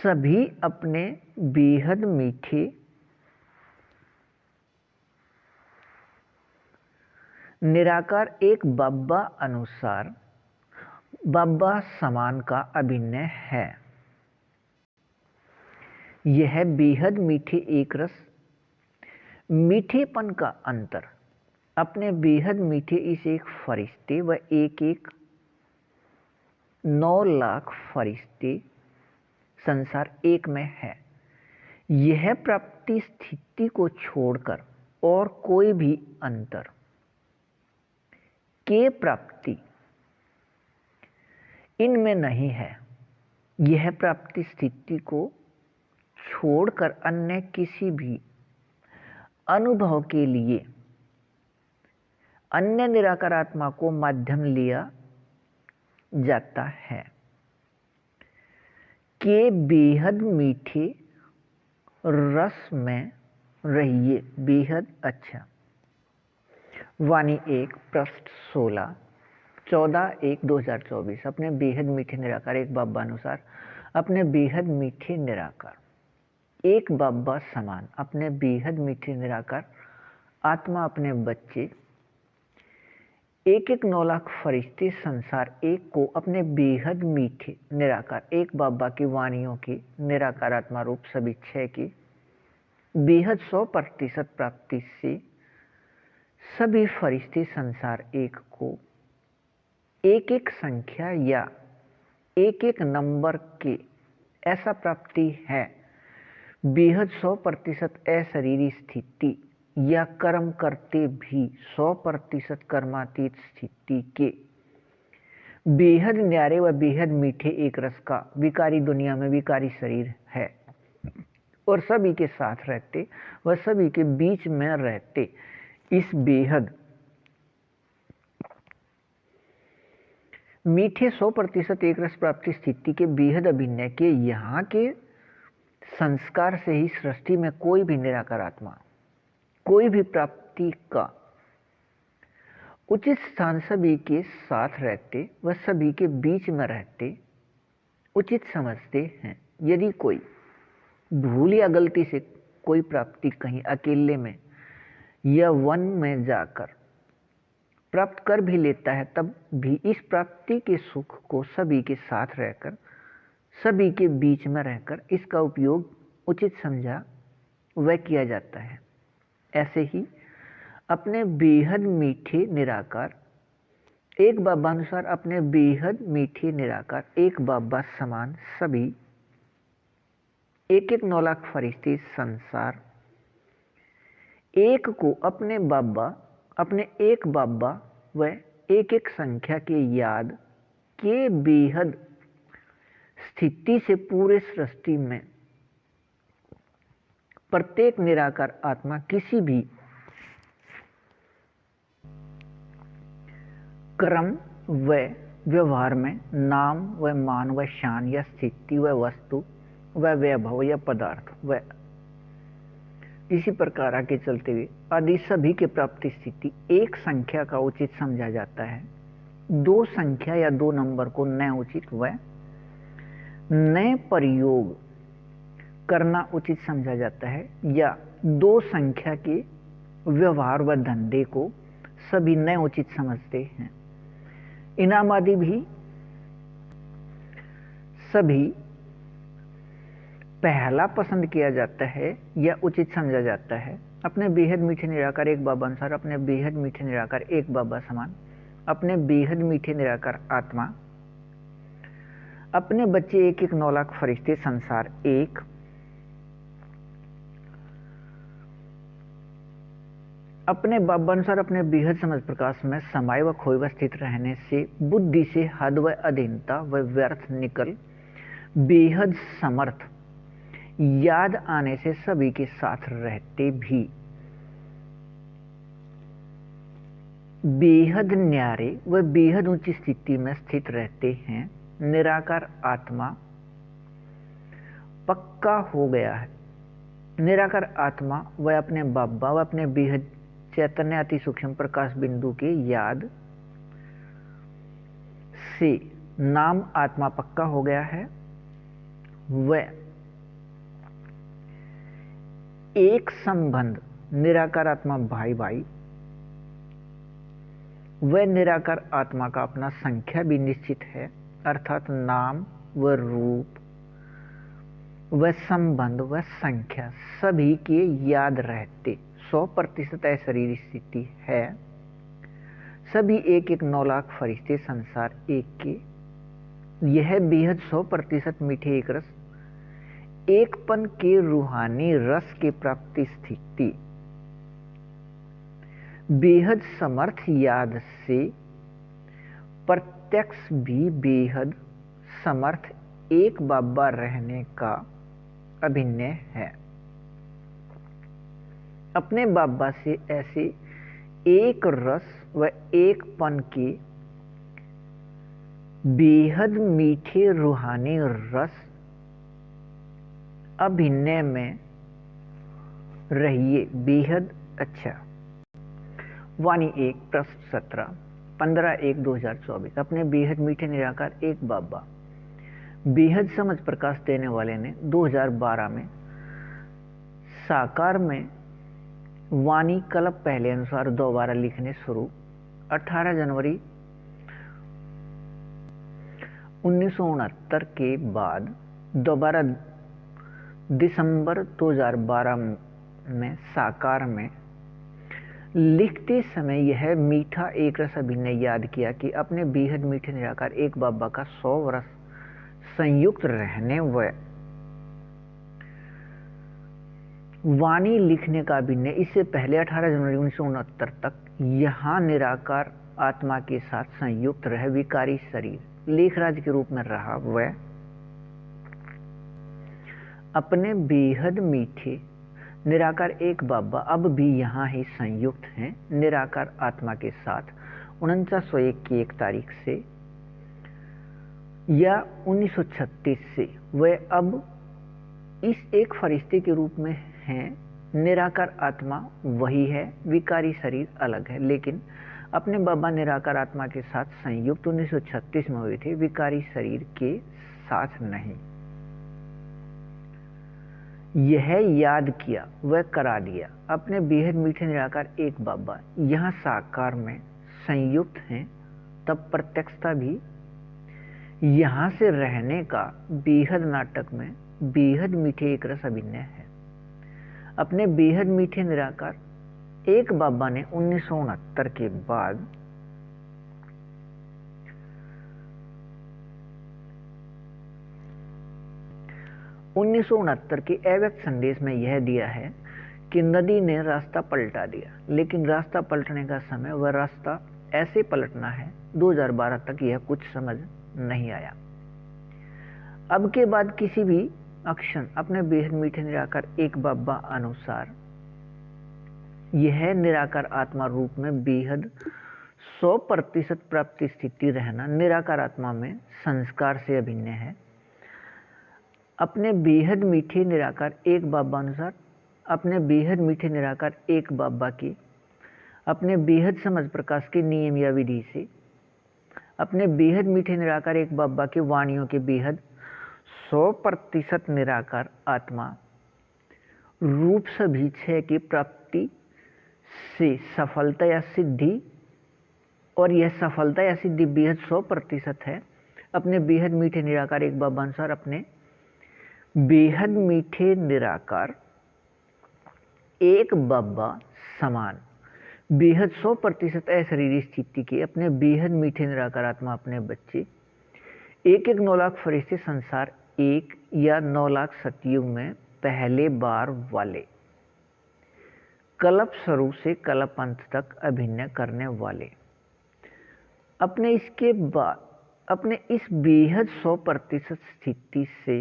सभी अपने बेहद मीठे निराकार एक बाबा अनुसार बाबा समान का अभिनय है। यह बेहद मीठे एक रस मीठेपन का अंतर अपने बेहद मीठे इस एक फरिश्ते व 1-1 9 लाख फरिश्ते संसार एक में है। यह प्राप्ति स्थिति को छोड़कर और कोई भी अंतर के प्राप्ति इनमें नहीं है। यह प्राप्ति स्थिति को छोड़कर अन्य किसी भी अनुभव के लिए अन्य निराकार आत्मा को माध्यम लिया जाता है के बेहद मीठे रस में रहिए बेहद अच्छा वाणी 1 पृष्ठ 16 14/1/2024। अपने बेहद मीठे निराकार एक बाबा अनुसार अपने बेहद मीठे निराकार एक बाबा समान अपने बेहद मीठे निराकार आत्मा अपने बच्चे एक एक 9 लाख फरिश्ते संसार एक को अपने बेहद मीठे निराकार एक बाबा की वाणियों की निराकार आत्मा रूप सभी छह की बेहद 100% प्राप्ति से सभी फरिश्ते संसार एक को एक एक संख्या या एक एक नंबर के ऐसा प्राप्ति है बेहद 100% अशरीरी स्थिति या कर्म करते भी 100% कर्मातीत स्थिति के बेहद न्यारे व बेहद मीठे एक रस का विकारी दुनिया में विकारी शरीर है और सभी के साथ रहते व सभी के बीच में रहते इस बेहद मीठे 100% एक रस प्राप्ति स्थिति के बेहद अभिनय के यहाँ के संस्कार से ही सृष्टि में कोई भी निराकार आत्मा कोई भी प्राप्ति का उचित स्थान सभी के साथ रहते व सभी के बीच में रहते उचित समझते हैं। यदि कोई भूल या गलती से कोई प्राप्ति कहीं अकेले में या वन में जाकर प्राप्त कर भी लेता है तब भी इस प्राप्ति के सुख को सभी के साथ रहकर सभी के बीच में रहकर इसका उपयोग उचित समझा व किया जाता है। ऐसे ही अपने बेहद मीठे निराकार एक बाबा अनुसार अपने बेहद मीठे निराकार एक बाबा समान सभी एक एक 9 लाख फरिश्ते संसार एक को अपने बाबा अपने एक बाबा व एक एक संख्या के याद के बेहद स्थिति से पूरे सृष्टि में प्रत्येक निराकार आत्मा किसी भी कर्म व व्यवहार में नाम व मान व शान या स्थिति व वस्तु व वैभव या पदार्थ व इसी प्रकार आगे चलते हुए आदि सभी के प्राप्ति स्थिति एक संख्या का उचित समझा जाता है। दो संख्या या दो नंबर को न उचित व नए प्रयोग करना उचित समझा जाता है या दो संख्या के व्यवहार व धंधे को सभी नए उचित समझते हैं। इनाम आदि भी सभी पहला पसंद किया जाता है या उचित समझा जाता है। अपने बेहद मीठे निराकार एक बाबा अनुसार अपने बेहद मीठे निराकार एक बाबा समान अपने बेहद मीठे निराकार आत्मा अपने बच्चे एक एक 9 लाख फरिश्ते संसार एक अपने बाबा अनुसार अपने बेहद समझ प्रकाश में समाये व खोए व स्थित रहने से बुद्धि से हद व अधीनता व व्यर्थ निकल बेहद समर्थ याद आने से सभी के साथ रहते भी बेहद न्यारे व बेहद ऊंची स्थिति में स्थित रहते हैं। निराकार आत्मा पक्का हो गया है। निराकार आत्मा व अपने बाबा व अपने बेहद चैतन्य अति सूक्ष्म प्रकाश बिंदु के याद से नाम आत्मा पक्का हो गया है। वह एक संबंध निराकार आत्मा भाई भाई वह निराकार आत्मा का अपना संख्या भी निश्चित है अर्थात नाम व रूप व संबंध व संख्या सभी के याद रहते 100% अशरीरी स्थिति है। सभी एक एक 9 लाख फरिश्ते संसार एक के यह बेहद 100% मीठे एक रस एकपन के रूहानी रस के प्राप्ति स्थिति बेहद समर्थ याद से प्रत्यक्ष भी बेहद समर्थ एक बाबा रहने का अभिनय है। अपने बाबा से ऐसे एक रस व एकपन के बेहद मीठे रूहानी रस अभिनय में रहिए बेहद अच्छा। वाणी 1 प्रश्न 17 15/1/2024। अपने बेहद मीठे निराकार एक बाबा बेहद समझ प्रकाश देने वाले ने 2012 में साकार में वाणी कल्प पहले अनुसार दोबारा लिखने शुरू। 18 जनवरी 1969 के बाद दोबारा दिसंबर 2012 में साकार में लिखते समय यह मीठा एक रस अभिनय याद किया कि अपने बेहद मीठे निराकार एक बाबा का 100 वर्ष संयुक्त रहने व वाणी लिखने का अभिनय इससे पहले 18 जनवरी 1969 तक यहाँ निराकार आत्मा के साथ संयुक्त रह विकारी शरीर लेखराज के रूप में रहा व अपने बेहद मीठे निराकार एक बाबा अब भी यहाँ ही संयुक्त हैं निराकार आत्मा के साथ 4901 की 1 तारीख से या 1936 से। वह अब इस एक फरिश्ते के रूप में हैं। निराकार आत्मा वही है, विकारी शरीर अलग है, लेकिन अपने बाबा निराकार आत्मा के साथ संयुक्त 1936 में हुए थे, विकारी शरीर के साथ नहीं। यह याद किया वह करा दिया। अपने बेहद मीठे निराकार एक बाबा यहाँ साकार में संयुक्त हैं, तब प्रत्यक्षता भी यहाँ से रहने का बेहद नाटक में बेहद मीठे एक रस अभिनय है। अपने बेहद मीठे निराकार एक बाबा ने 1969 के बाद के अव्यक्त संदेश में यह दिया है कि नदी ने रास्ता पलटा दिया, लेकिन रास्ता पलटने का समय वह रास्ता ऐसे पलटना है। 2012 तक यह कुछ समझ नहीं आया। अब के बाद किसी भी अक्षण अपने बेहद मीठे निराकार एक बाबा अनुसार यह निराकार आत्मा रूप में बेहद 100% प्राप्ति स्थिति रहना निराकार आत्मा में संस्कार से अभिन्न है। अपने बेहद मीठे निराकार एक बाबा अनुसार अपने बेहद मीठे निराकार एक बाबा की अपने बेहद समझ प्रकाश के नियम या विधि से अपने बेहद मीठे निराकार एक बाबा की वाणियों के बेहद 100% निराकार आत्मा रूप सभी 6 की प्राप्ति से सफलता या सिद्धि, और यह सफलता या सिद्धि बेहद 100% है। अपने बेहद मीठे निराकार एक बाबा अनुसार अपने बेहद मीठे निराकार एक बाबा समान बेहद 100% अशरीरी स्थिति के अपने बेहद मीठे निराकार आत्मा अपने बच्चे 1-1 9 लाख फरिश्ते संसार 1 या 9 लाख सतयुग में पहले बार वाले कल्प शुरू से कल्प अंत तक अभिनय करने वाले अपने इसके बाद अपने इस बेहद 100% स्थिति से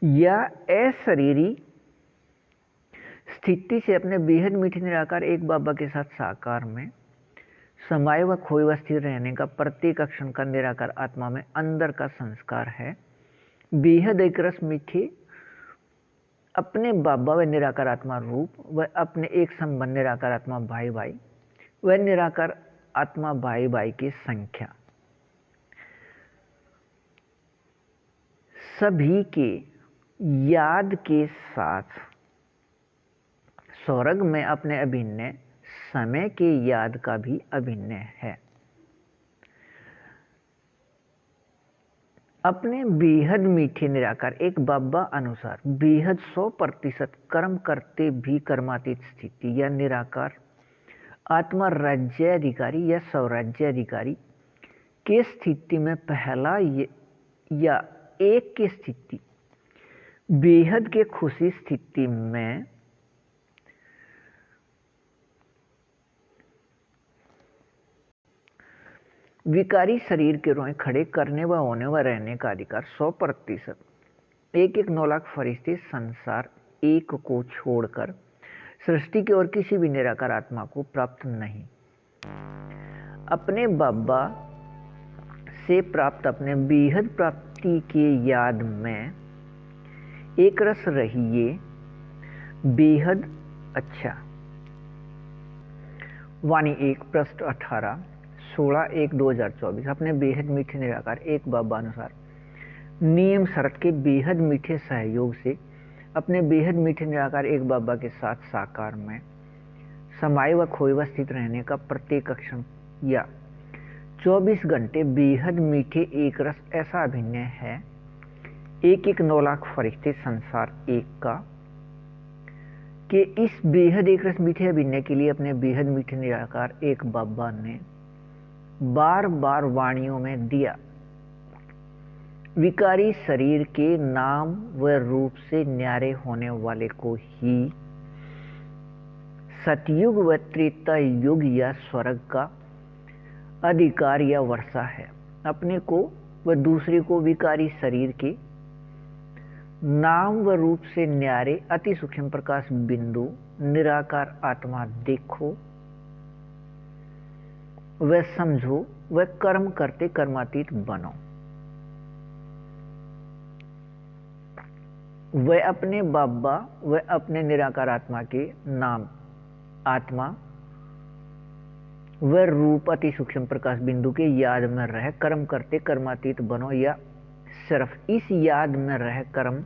या अशरीरी स्थिति से अपने बेहद मीठे निराकार एक बाबा के साथ साकार में समाये व खोए व स्थिर रहने का प्रत्येक अक्षण का निराकार आत्मा में अंदर का संस्कार है। बेहद एक रस मीठे अपने बाबा व निराकार आत्मा रूप व अपने एक संबंध निराकार आत्मा भाई भाई व निराकार आत्मा भाई भाई की संख्या सभी के याद के साथ स्वर्ग में अपने अभिनय समय के याद का भी अभिनय है। अपने बेहद मीठे निराकार एक बाबा अनुसार बेहद 100% कर्म करते भी कर्मातीत स्थिति या निराकार आत्मा राज्याधिकारी या स्वराज्याधिकारी के स्थिति में पहला या एक की स्थिति बेहद के खुशी स्थिति में विकारी शरीर के रोए खड़े करने व होने व रहने का अधिकार 100%। 1-1 9 लाख फरिश्ते संसार 1 को छोड़कर सृष्टि की और किसी भी निराकार आत्मा को प्राप्त नहीं। अपने बाबा से प्राप्त अपने बेहद प्राप्ति के याद में एक रस रहिए बेहद अच्छा। वाणी 1 पृष्ठ 18 16/1/2024। अपने बेहद मीठे निराकार एक बाबा अनुसार नियम शर्त के बेहद मीठे सहयोग से अपने बेहद मीठे निराकार एक बाबा के साथ साकार में समाये व खोए व स्थित रहने का प्रत्येक क्षण या 24 घंटे बेहद मीठे एक रस ऐसा अभिनय है, एक 9 लाख फरिश्ते संसार एक का, कि इस बेहद एक रस मीठे अभिनय के लिए अपने बेहद मीठे निराकार एक बाबा ने बार बार वाणियों में दिया विकारी शरीर के नाम व रूप से न्यारे होने वाले को ही सतयुग व त्रेता युग या स्वर्ग का अधिकार या वर्षा है। अपने को व दूसरे को विकारी शरीर के नाम व रूप से न्यारे अति सूक्ष्म प्रकाश बिंदु निराकार आत्मा देखो व समझो व कर्म करते कर्मातीत बनो। वह अपने बाबा व अपने निराकार आत्मा के नाम आत्मा व रूप अति सूक्ष्म प्रकाश बिंदु के याद में रह कर्म करते कर्मातीत बनो, या सिर्फ इस याद में रह कर्म,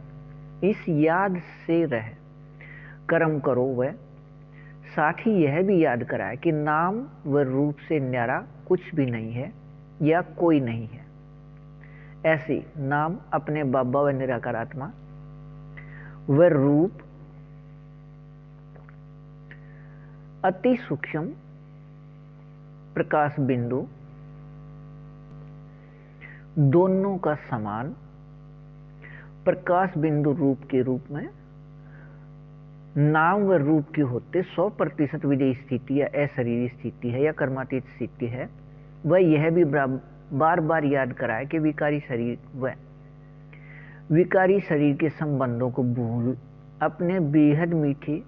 इस याद से रह कर्म करो। वह साथ ही यह भी याद कराए कि नाम व रूप से न्यारा कुछ भी नहीं है या कोई नहीं है। ऐसे नाम अपने बाबा व निराकार आत्मा व रूप अति सूक्ष्म प्रकाश बिंदु दोनों का समान प्रकाश बिंदु रूप के रूप में नाम व रूप के होते 100% विजयी स्थिति या अशरीरी स्थिति है या कर्मातीत स्थिति है। वह यह भी बार बार याद कराए कि विकारी शरीर व विकारी शरीर के संबंधों को भूल अपने बेहद मीठे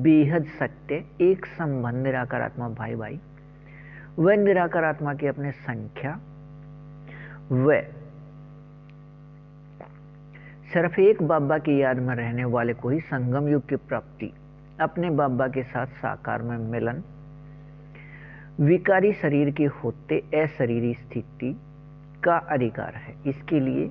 बेहद सत्य एक संबंध निराकार आत्मा भाई भाई व निराकार आत्मा की अपने संख्या व सिर्फ एक बाबा की याद में रहने वाले को ही संगम युग की प्राप्ति, अपने बाबा के साथ साकार में मिलन, विकारी शरीर के होते अशरीरी स्थिति का अधिकार है। इसके लिए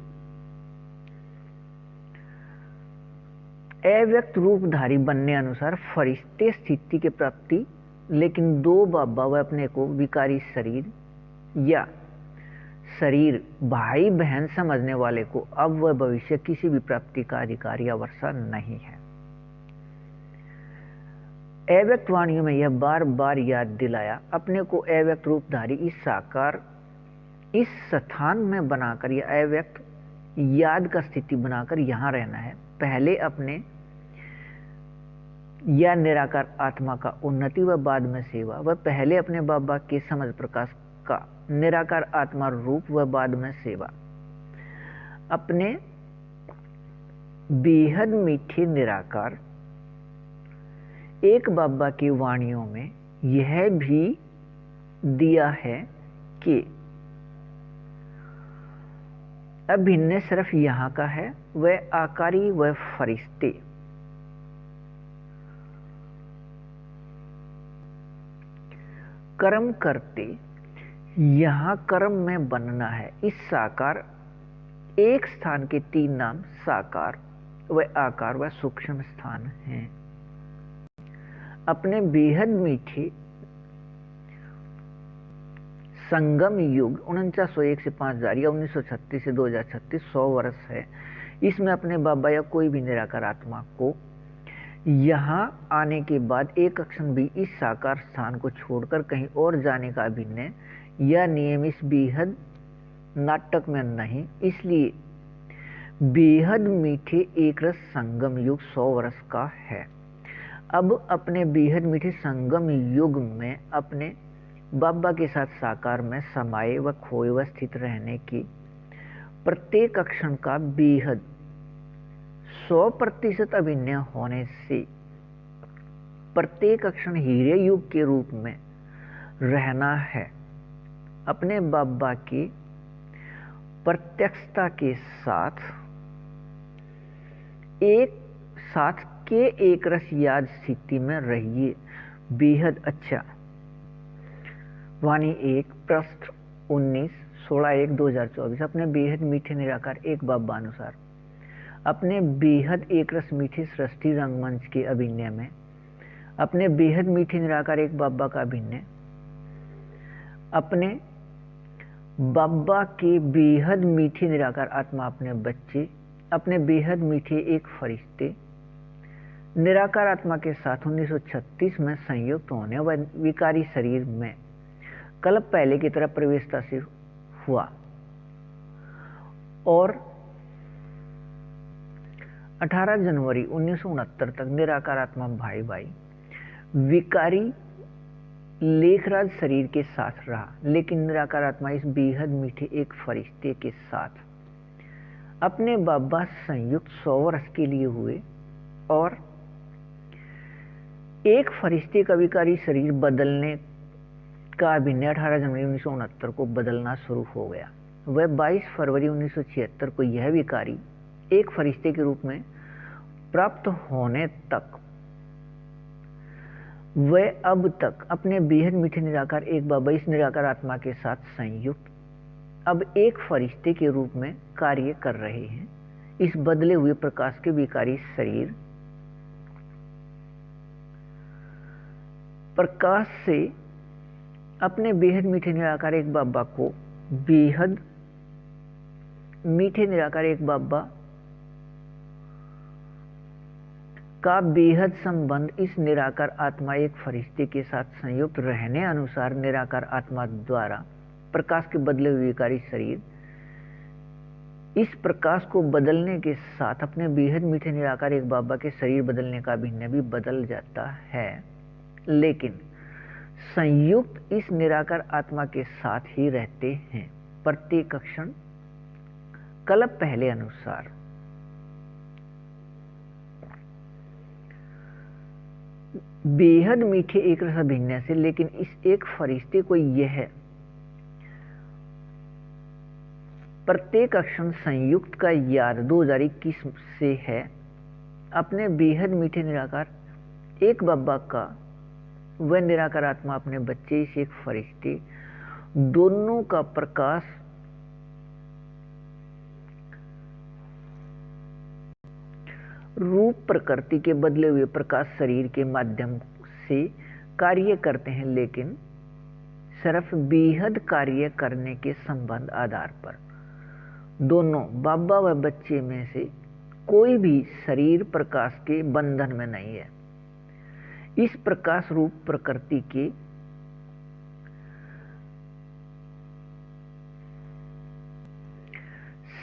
अव्यक्त रूपधारी बनने अनुसार फरिश्ते स्थिति की प्राप्ति, लेकिन दो बाबा व अपने को विकारी शरीर या शरीर भाई बहन समझने वाले को अब व भविष्य किसी भी प्राप्ति का अधिकार या वर्षा नहीं है। अव्यक्त वाणियों में यह बार बार याद दिलाया अपने को अव्यक्त रूपधारी इस साकार इस स्थान में बनाकर या अव्यक्त याद का स्थिति बनाकर यहां रहना है। पहले अपने या निराकार आत्मा का उन्नति व बाद में सेवा, व पहले अपने बाबा के समझ प्रकाश का निराकार आत्मा रूप व बाद में सेवा। अपने बेहद मीठे निराकार एक बाबा की वाणियों में यह भी दिया है कि अभिन्न सिर्फ यहाँ का है, वह आकारी व फरिश्ते कर्म करते यहाँ कर्म में बनना है। इस साकार एक स्थान के तीन नाम साकार व आकार व सूक्ष्म स्थान हैं। अपने बेहद मीठे संगम युग 4901 से 5000 या 1936 से 2036 100 वर्ष है। इसमें अपने बाबा या कोई भी निराकार आत्मा को यहाँ आने के बाद एक क्षण भी इस साकार स्थान को छोड़कर कहीं और जाने का अभिनय या नियम इस बेहद नाटक में नहीं। इसलिए बेहद मीठे एक रस संगम युग 100 वर्ष का है। अब अपने बेहद मीठे संगम युग में अपने बाबा के साथ साकार में समाये व खोए व स्थित रहने की प्रत्येक क्षण का बेहद 100% अभिनय होने से प्रत्येक क्षण हीरे युग के रूप में रहना है। अपने बाबा की प्रत्यक्षता के साथ एक रस याद स्थिति में रहिए। बेहद अच्छा वाणी 1 पृष्ठ 19 16/1/2024। अपने बेहद मीठे निराकार एक बाबा अनुसार अपने बेहद एक रस मीठे सृष्टि रंगमंच के अभिनय में अपने बेहद मीठे निराकार एक बाबा का अभिनय अपने बाबा के बेहद मीठे निराकार आत्मा अपने बच्चे अपने बेहद मीठे एक फरिश्ते निराकार आत्मा के साथ 1936 में संयुक्त होने व विकारी शरीर में कल्प पहले की तरह प्रवेशता से हुआ और 18 जनवरी 1969 तक निराकार आत्मा भाई भाई विकारी लेखराज शरीर के साथ रहा, लेकिन निराकार आत्मा इस बेहद मीठे एक फरिश्ते के साथ अपने बाबा संयुक्त 100 वर्ष के लिए हुए और एक फरिश्ते का विकारी शरीर बदलने का अभिनय 18 जनवरी 1969 को बदलना शुरू हो गया। वह 22 फरवरी 1976 को यह विकारी एक फरिश्ते के रूप में प्राप्त होने तक वह अब तक अपने बेहद मीठे निराकार एक बाबा इस निराकार आत्मा के साथ संयुक्त अब एक फरिश्ते के रूप में कार्य कर रहे हैं। इस बदले हुए प्रकाश के विकारी शरीर प्रकाश से अपने बेहद मीठे निराकार एक बाबा को बेहद मीठे निराकार एक बाबा का बेहद संबंध इस निराकार आत्मा एक फरिश्ते के साथ संयुक्त रहने अनुसार निराकार आत्मा द्वारा प्रकाश के बदले हुए विकारी शरीर इस प्रकाश को बदलने के साथ अपने बेहद मीठे निराकार एक बाबा के शरीर बदलने का अभिनय भी बदल जाता है, लेकिन संयुक्त इस निराकार आत्मा के साथ ही रहते हैं प्रत्येक क्षण कल्प पहले अनुसार। बेहद मीठे एक रस अभिनय से, लेकिन इस एक फरिश्ते को यह प्रत्येक क्षण संयुक्त का याद 2021 से है। अपने बेहद मीठे निराकार एक बाबा का वह निराकार आत्मा अपने बच्चे इस एक फरिश्ते दोनों का प्रकाश रूप प्रकृति के बदले हुए प्रकाश शरीर के माध्यम से कार्य करते हैं, लेकिन सिर्फ बेहद कार्य करने के संबंध आधार पर दोनों बाबा व बच्चे में से कोई भी शरीर प्रकाश के बंधन में नहीं है। इस प्रकाश रूप प्रकृति के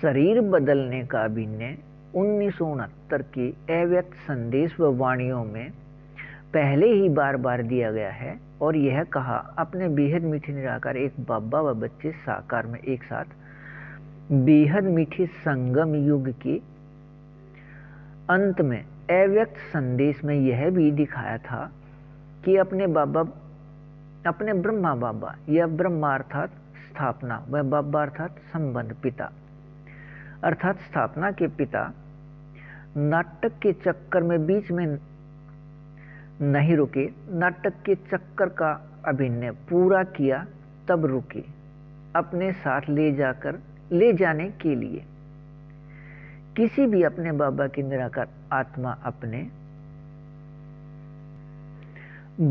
शरीर बदलने का अभिनय 1969 के अव्यक्त संदेश व वाणियों में पहले ही बार बार दिया गया है और यह कहा अपने बेहद मीठे निराकार एक बाबा व बच्चे साकार में एक साथ बेहद मीठे संगम युग के अंत में अव्यक्त संदेश में यह भी दिखाया था कि अपने ब्रह्मा बाबा या ब्रह्मा अर्थात स्थापना व बाबा अर्थात संबंध पिता अर्थात स्थापना के पिता नाटक के चक्कर में बीच में नहीं रुके, नाटक के चक्कर का अभिनय पूरा किया तब रुके अपने साथ ले जाने के लिए। किसी भी अपने बाबा की निराकार आत्मा अपने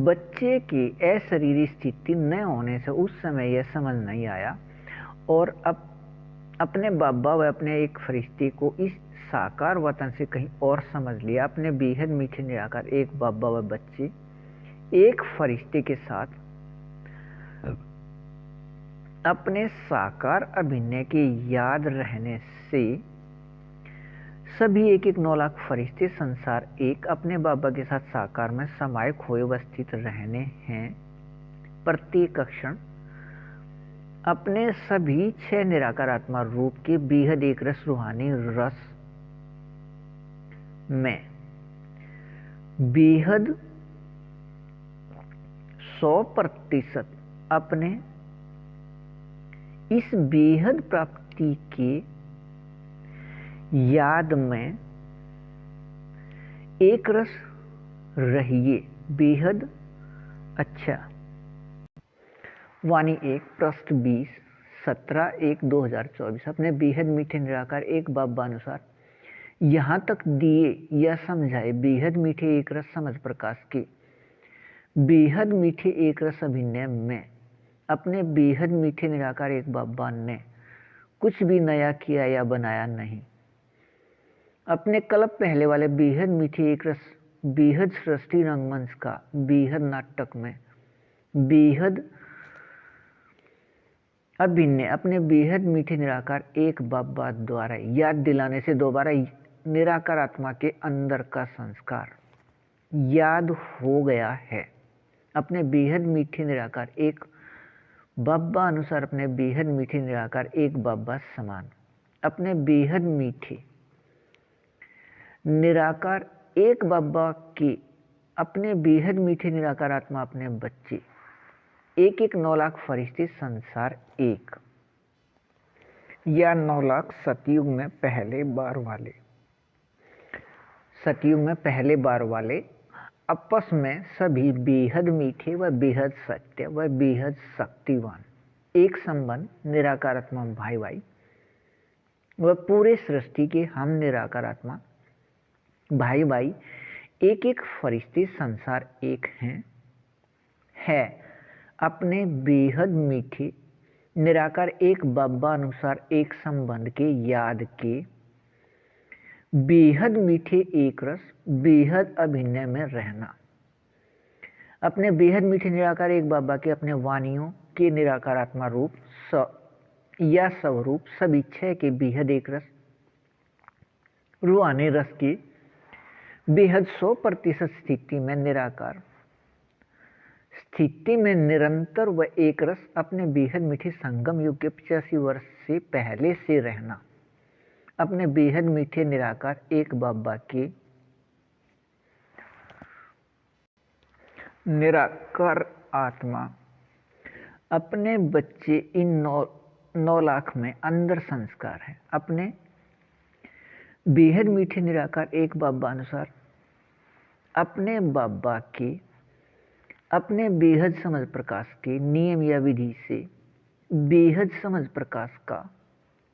बच्चे की अशरीरी स्थिति न होने से उस समय यह समझ नहीं आया और अब अपने बाबा व अपने एक फरिश्ते को इस साकार वतन से कहीं और समझ लिया। अपने बेहद मीठे निराकार एक बाबा व बच्चे एक फरिश्ते के साथ अपने साकार अभिनय के याद रहने से सभी एक 9 लाख फरिश्ते संसार एक अपने बाबा के साथ साकार में समाये खोए अवस्थित रहने हैं। प्रत्येक क्षण अपने सभी 6 निराकार आत्मा रूप के बेहद एक रस रूहानी रस में बेहद 100% अपने इस बेहद प्राप्ति के याद में एक रस रहिए। बेहद अच्छा वाणी 1 पृष्ठ 20 17/1/2024 अपने बेहद मीठे निराकार एक बाबा अनुसार यहाँ तक दिए या समझाए बेहद मीठे एक रस समझ प्रकाश के बेहद मीठे एक रस अभिनय में अपने बेहद मीठे निराकार एक बाबा ने कुछ भी नया किया या बनाया नहीं। अपने कल्प पहले वाले बेहद मीठे एक रस बेहद सृष्टि रंगमंच का बेहद नाटक में बेहद अभिनय अपने बेहद मीठे निराकार एक बाबा द्वारा याद दिलाने से दोबारा निराकार आत्मा के अंदर का संस्कार याद हो गया है। अपने बेहद मीठे निराकार एक बाबा अनुसार अपने बेहद मीठे निराकार एक बाबा समान अपने बेहद मीठे निराकार एक बाबा के अपने बेहद मीठे निराकार आत्मा अपने बच्चे एक 9 लाख फरिश्ते संसार एक या 9 लाख सतयुग में पहले बार वाले आपस में सभी बेहद मीठे व बेहद सत्य व बेहद शक्तिवान एक संबंध निराकार आत्मा भाई भाई व पूरे सृष्टि के हम निराकार आत्मा भाई भाई एक फरिश्ते संसार एक है अपने बेहद मीठे निराकार एक बाबा अनुसार एक संबंध के याद के बेहद मीठे एक रस बेहद अभिनय में रहना। अपने बेहद मीठे निराकार एक बाबा के अपने वाणियों के निराकार आत्मा रूप या स्वरूप सब इच्छा के बेहद एक रस रूहानी रस की बेहद 100% स्थिति में निराकार स्थिति में निरंतर व एक रस अपने बेहद मीठे संगम युग के 85 वर्ष से पहले से रहना। अपने बेहद मीठे निराकार एक बाबा के निराकार आत्मा अपने बच्चे इन 9 लाख में अंदर संस्कार है। अपने बेहद मीठे निराकार एक बाबा अनुसार अपने बाबा के अपने बेहद समझ प्रकाश के नियम या विधि से बेहद समझ प्रकाश का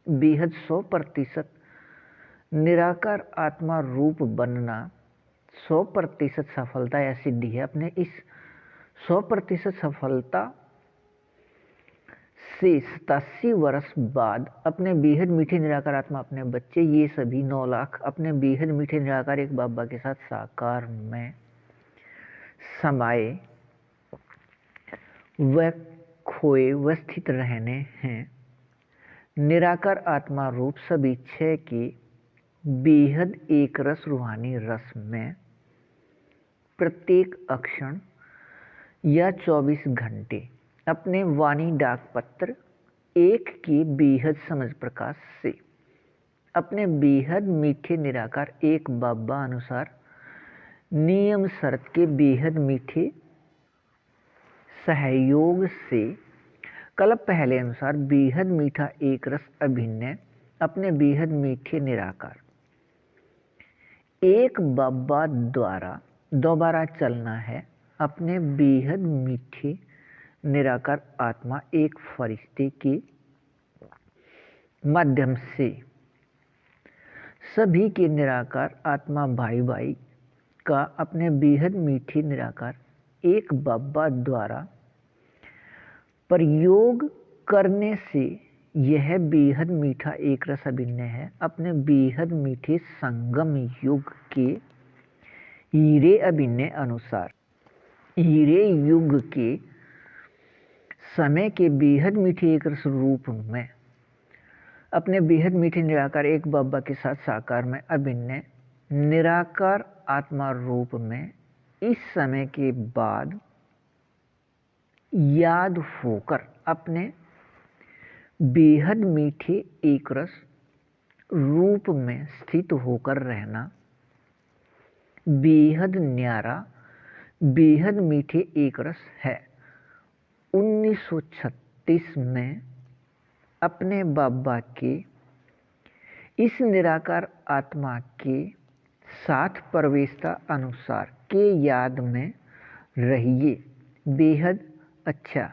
बेहद 100% निराकार आत्मा रूप बनना 100% सफलता या सिद्धि है। अपने इस 100% सफलता से 87 वर्ष बाद अपने बेहद मीठे निराकार आत्मा अपने बच्चे ये सभी 9 लाख अपने बेहद मीठे निराकार एक बाबा के साथ साकार में समाये व खोए व स्थित रहने हैं। निराकार आत्मा रूप सब इच्छा के बेहद एक रस रूहानी रस में प्रत्येक अक्षण या 24 घंटे अपने वाणी डाक पत्र एक की बेहद समझ प्रकाश से अपने बेहद मीठे निराकार एक बाबा अनुसार नियम शर्त के बेहद मीठे सहयोग से कल्प पहले अनुसार बेहद मीठा एक रस अभिनय अपने बेहद मीठे निराकार एक बाबा द्वारा दोबारा चलना है। अपने बेहद मीठे निराकार आत्मा एक फरिश्ते के माध्यम से सभी के निराकार आत्मा भाई भाई का अपने बेहद मीठे निराकार एक बाबा द्वारा प्रयोग करने से यह बेहद मीठा एक रस अभिनय है। अपने बेहद मीठे संगम युग के हीरे अभिनय अनुसार हीरे युग के समय के बेहद मीठे एक रस रूप में अपने बेहद मीठे निराकार एक बाबा के साथ साकार में अभिनय निराकार आत्मा रूप में इस समय के बाद याद होकर अपने बेहद मीठे एक रस रूप में स्थित होकर रहना। बेहद न्यारा बेहद मीठे एक रस है। 1936 में अपने बाबा के इस निराकार आत्मा के साथ प्रवेशता अनुसार के याद में रहिए। बेहद अच्छा।